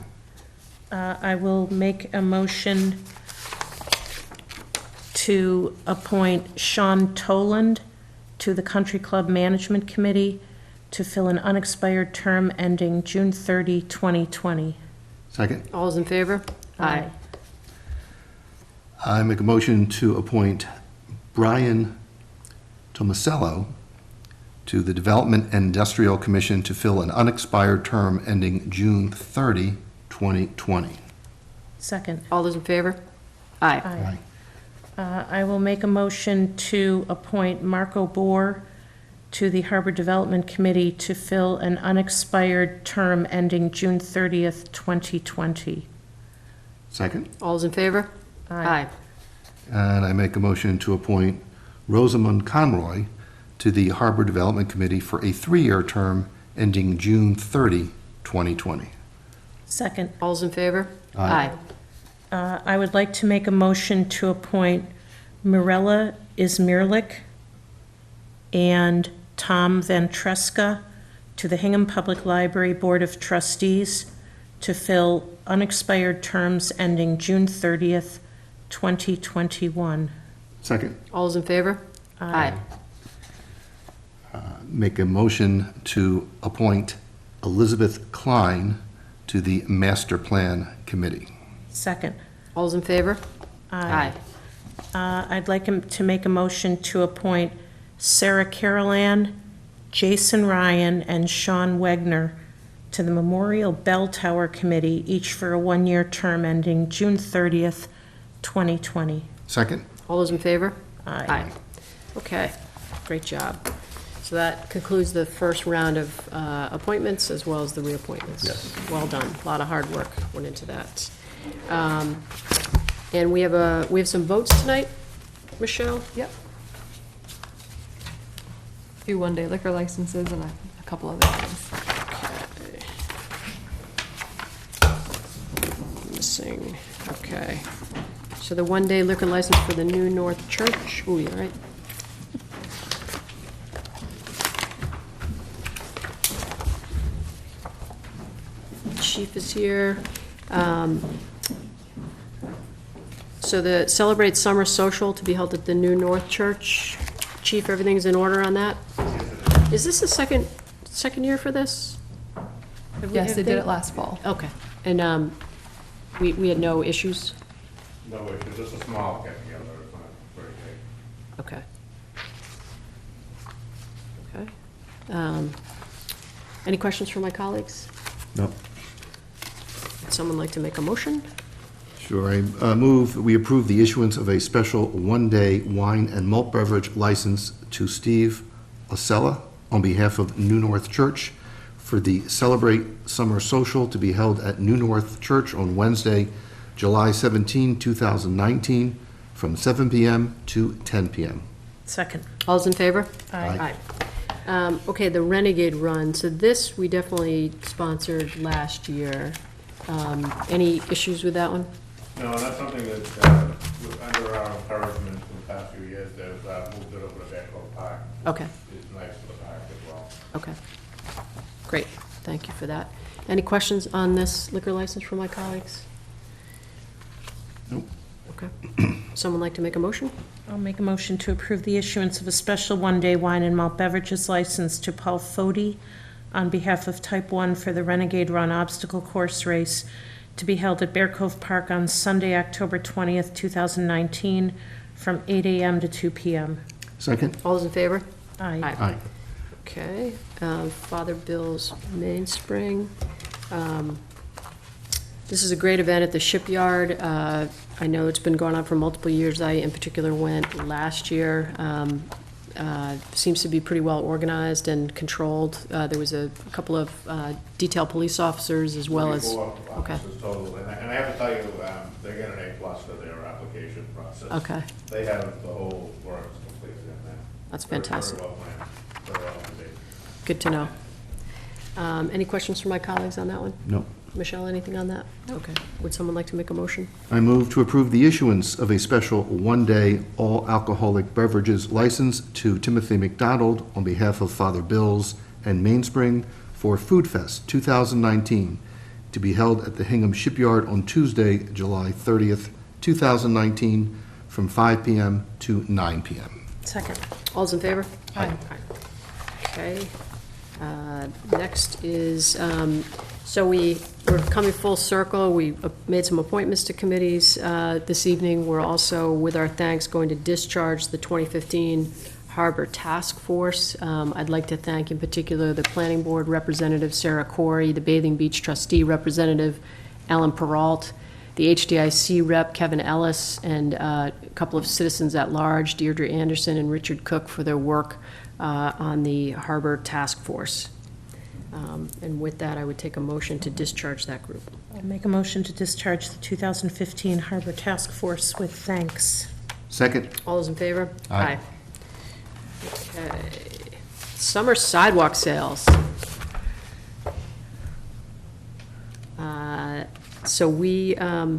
I will make a motion to appoint Sean Toland to the Country Club Management Committee to fill an unexpired term ending June 30, 2020. Second. All those in favor? Aye. I make a motion to appoint Brian Tomasello to the Development and Industrial Commission to fill an unexpired term ending June 30, 2020. Second. All those in favor? Aye. Aye. I will make a motion to appoint Marco Boer to the Harbor Development Committee to fill an unexpired term ending June 30th, 2020. Second. All those in favor? Aye. And I make a motion to appoint Rosamund Conroy to the Harbor Development Committee for a 3-year term ending June 30, 2020. Second. All those in favor? Aye. I would like to make a motion to appoint Mirella Ismirlik and Tom Ventresca to the Hingham Public Library Board of Trustees to fill unexpired terms ending June 30th, 2021. Second. All those in favor? Aye. Make a motion to appoint Elizabeth Klein to the Master Plan Committee. Second. All those in favor? Aye. I'd like to make a motion to appoint Sarah Carolan, Jason Ryan, and Sean Wegner to the Memorial Bell Tower Committee, each for a 1-year term ending June 30th, 2020. Second. All those in favor? Aye. Okay, great job. So that concludes the first round of appointments as well as the reappointments. Yes. Well done. A lot of hard work went into that. And we have some votes tonight, Michelle? Yep. A few one-day liquor licenses and a couple other things. Okay. Missing, okay. So the one-day liquor license for the New North Church, ooh, you all right? Chief is here. So the Celebrate Summer Social to be held at the New North Church. Chief, everything's in order on that? Is this the second year for this? Yes, they did it last fall. Okay. And we had no issues? No issues, it's a small get-together, it's not very big. Okay. Okay. Any questions from my colleagues? No. Would someone like to make a motion? Sure. I move that we approve the issuance of a special 1-day wine and malt beverage license to Steve Aucella on behalf of New North Church for the Celebrate Summer Social to be held at New North Church on Wednesday, July 17, 2019, from 7 p.m. to 10 p.m. Second. All those in favor? Aye. Okay, the Renegade Run. So this we definitely sponsored last year. Any issues with that one? No, that's something that, under our encouragement for the past few years, they've moved it over to Beckville Park. Okay. It's nice for the park as well. Okay. Great. Thank you for that. Any questions on this liquor license from my colleagues? Nope. Okay. Someone like to make a motion? I'll make a motion to approve the issuance of a special 1-day wine and malt beverages license to Paul Foti on behalf of Type 1 for the Renegade Run obstacle course race to be held at Bear Cove Park on Sunday, October 20th, 2019, from 8 a.m. to 2 p.m. Second. All those in favor? Aye. Aye. Okay. Father Bill's MainSpring. This is a great event at the Shipyard. I know it's been going on for multiple years. I, in particular, went last year. Seems to be pretty well organized and controlled. There was a couple of detail police officers as well as... 44 Okay. officers total, and I have to tell you, they get an A+ for their application process. Okay. They have the whole works completed in there. That's fantastic. Very well planned, very well organized. Good to know. Any questions from my colleagues on that one? No. Michelle, anything on that? Okay. Would someone like to make a motion? I move to approve the issuance of a special 1-day all-alcoholic beverages license to Timothy McDonald on behalf of Father Bill's and MainSpring for FoodFest 2019 to be held at the Hingham Shipyard on Tuesday, July 30th, 2019, from 5 p.m. to 9 p.m. Second. All's in favor? Aye. Okay. Next is, so we're coming full circle. We made some appointments to committees this evening. We're also, with our thanks, going to discharge the 2015 Harbor Task Force. I'd like to thank in particular the Planning Board Representative Sarah Corey, the Bathing Beach Trustee Representative Alan Peralt, the HDIC rep, Kevin Ellis, and a couple of citizens at large, Deirdre Anderson and Richard Cook, for their work on the Harbor Task Force. And with that, I would take a motion to discharge that group. I'll make a motion to discharge the 2015 Harbor Task Force with thanks. Second. All those in favor? Aye. Okay. Summer Sidewalk Sales. So we, so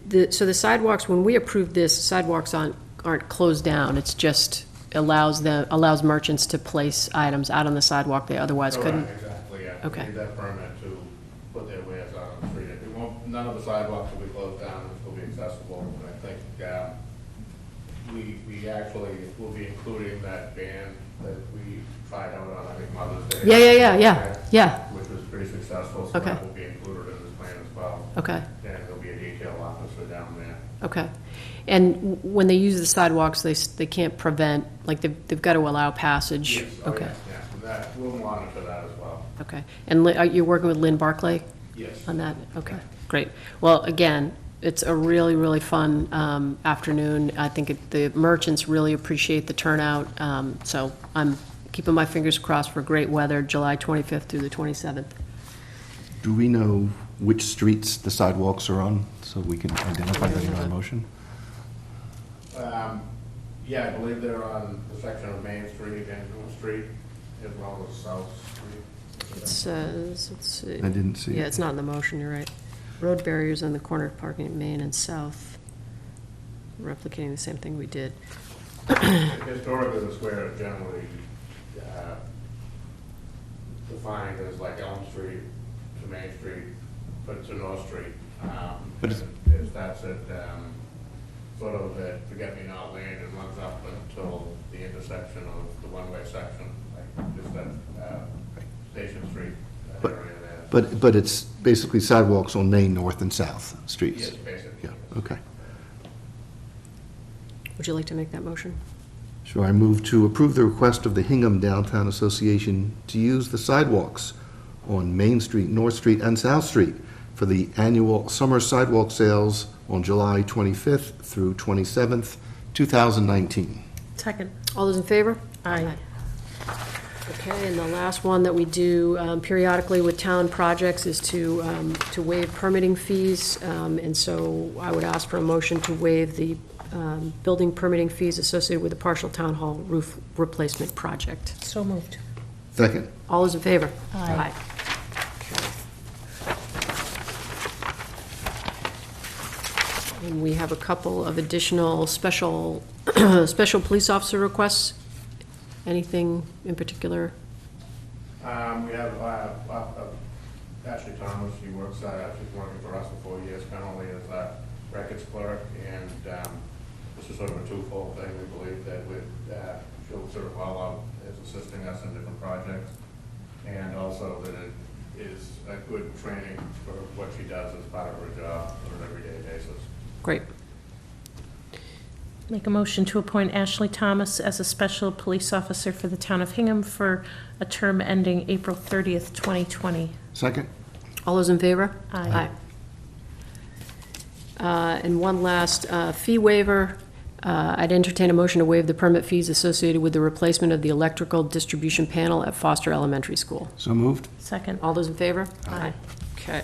the sidewalks, when we approved this, sidewalks aren't closed down. It's just allows merchants to place items out on the sidewalk they otherwise couldn't. Exactly, yeah. Okay. We need that permit to put their wares out on the street. It won't, none of the sidewalks will be closed down, it will be accessible. And I think, we actually will be including that ban that we tried out on, I think, Mother's Day. Yeah. Which was pretty successful, so Okay. that will be included in this plan as well. Okay. And there'll be a detail officer down there. Okay. And when they use the sidewalks, they can't prevent, like, they've got to allow passage? Yes, Okay. yeah, and that, we'll monitor that as well. Okay. And are you working with Lynn Barclay? Yes. On that? Okay, great. Well, again, it's a really, really fun afternoon. I think the merchants really appreciate the turnout, so I'm keeping my fingers crossed for great weather, July 25th through the 27th. Do we know which streets the sidewalks are on, so we can identify that in our motion? Yeah, I believe they're on the section of Main Street and Hingham Street, as well as South Street. It says, let's see. I didn't see it. Yeah, it's not in the motion, you're right. Road barriers on the corner of parking at Main and South, replicating the same thing we did. Historically, the square is generally defined as like Elm Street to Main Street, but to North Street. But it's- That's it, sort of at Forget-Me-Not Lane and runs up until the intersection of the one-way section, like just at Station Street, that But- area there. But it's basically sidewalks on Main, North, and South streets? Yes, basically. Yeah, okay. Would you like to make that motion? Sure, I move to approve the request of the Hingham Downtown Association to use the sidewalks on Main Street, North Street, and South Street for the annual Summer Sidewalk Sales on July 25th through 27th, 2019. Second. All those in favor? Aye. Okay, and the last one that we do periodically with town projects is to waive permitting fees. And so I would ask for a motion to waive the building permitting fees associated with the partial town hall roof replacement project. So moved. Second. All those in favor? Aye. And we have a couple of additional special police officer requests. Anything in particular? We have Ashley Thomas, she's working for us for 4 years currently as a records clerk, and this is sort of a twofold thing. We believe that she'll sort of well out as assisting us in different projects, and also that it is a good training for what she does as part of her job on an everyday basis. Great. Make a motion to appoint Ashley Thomas as a special police officer for the town of Hingham for a term ending April 30th, 2020. Second. All those in favor? Aye. And one last fee waiver. I'd entertain a motion to waive the permit fees associated with the replacement of the electrical distribution panel at Foster Elementary School. So moved. Second. All those in favor? Aye. Okay.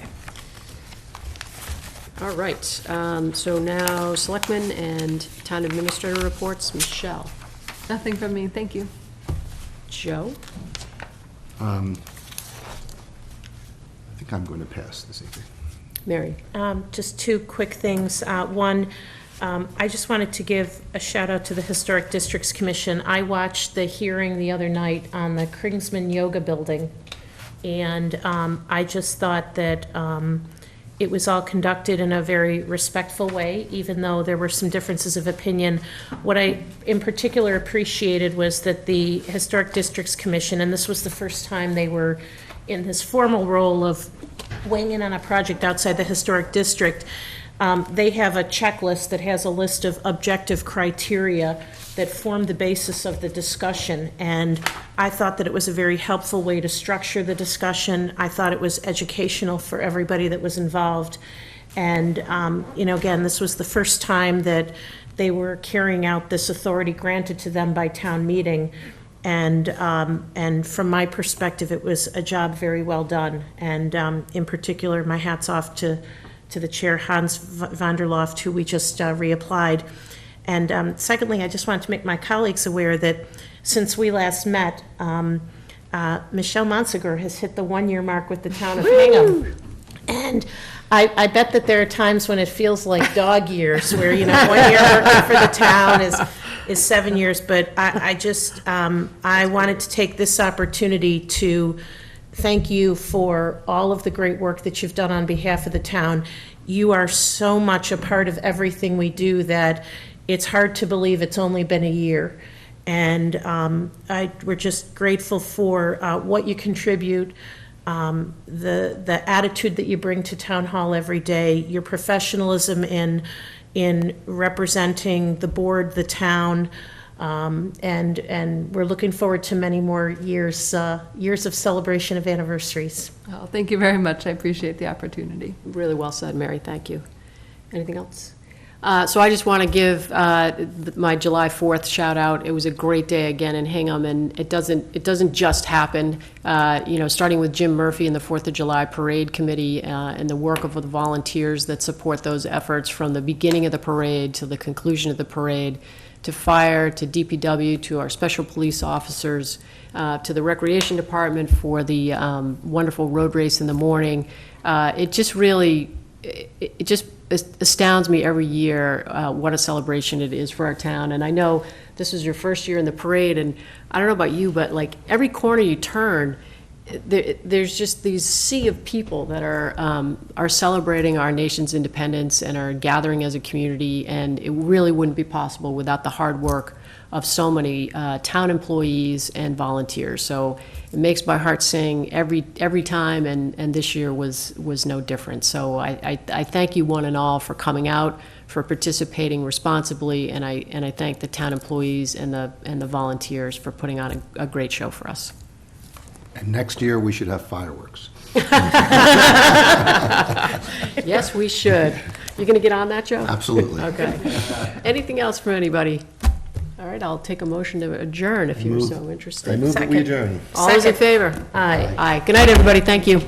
All right, so now Selectmen and Town Administrator reports. Michelle. Nothing from me, thank you. Joe? I think I'm going to pass this evening. Mary? Just two quick things. One, I just wanted to give a shout out to the Historic Districts Commission. I watched the hearing the other night on the Kringsman Yoga Building, and I just thought that it was all conducted in a very respectful way, even though there were some differences of opinion. What I in particular appreciated was that the Historic Districts Commission, and this was the first time they were in this formal role of weighing in on a project outside the historic district, they have a checklist that has a list of objective criteria that formed the basis of the discussion. And I thought that it was a very helpful way to structure the discussion. I thought it was educational for everybody that was involved. And, again, this was the first time that they were carrying out this authority granted to them by town meeting. And from my perspective, it was a job very well done. And in particular, my hat's off to the chair, Hans van der Loft, who we just reapplied. And secondly, I just wanted to make my colleagues aware that since we last met, Michelle Monsegur has hit the 1-year mark with the town of Hingham. And I bet that there are times when it feels like dog years, where, 1 year working for the town is 7 years. But I wanted to take this opportunity to thank you for all of the great work that you've done on behalf of the town. You are so much a part of everything we do that it's hard to believe it's only been a year. And we're just grateful for what you contribute, the attitude that you bring to Town Hall every day, your professionalism in representing the board, the town, and we're looking forward to many more years of celebration of anniversaries. Oh, thank you very much. I appreciate the opportunity. Really well said, Mary, thank you. Anything else? So I just want to give my July 4th shout out. It was a great day again in Hingham, and it doesn't just happen. Starting with Jim Murphy and the 4th of July Parade Committee and the work of the volunteers that support those efforts from the beginning of the parade to the conclusion of the parade, to fire, to DPW, to our special police officers, to the Recreation Department for the wonderful road race in the morning. It just astounds me every year what a celebration it is for our town. And I know this is your first year in the parade, and I don't know about you, but like every corner you turn, there's just these sea of people that are celebrating our nation's independence and are gathering as a community, and it really wouldn't be possible without the hard work of so many town employees and volunteers. So it makes my heart sing every time, and this year was no different. So I thank you one and all for coming out, for participating responsibly, and I thank the town employees and the volunteers for putting on a great show for us. And next year, we should have fireworks. Yes, we should. You going to get on that, Joe? Absolutely. Okay. Anything else from anybody? All right, I'll take a motion to adjourn if you're so interested. I move that we adjourn. All those in favor? Aye. Aye. Good night, everybody. Thank you.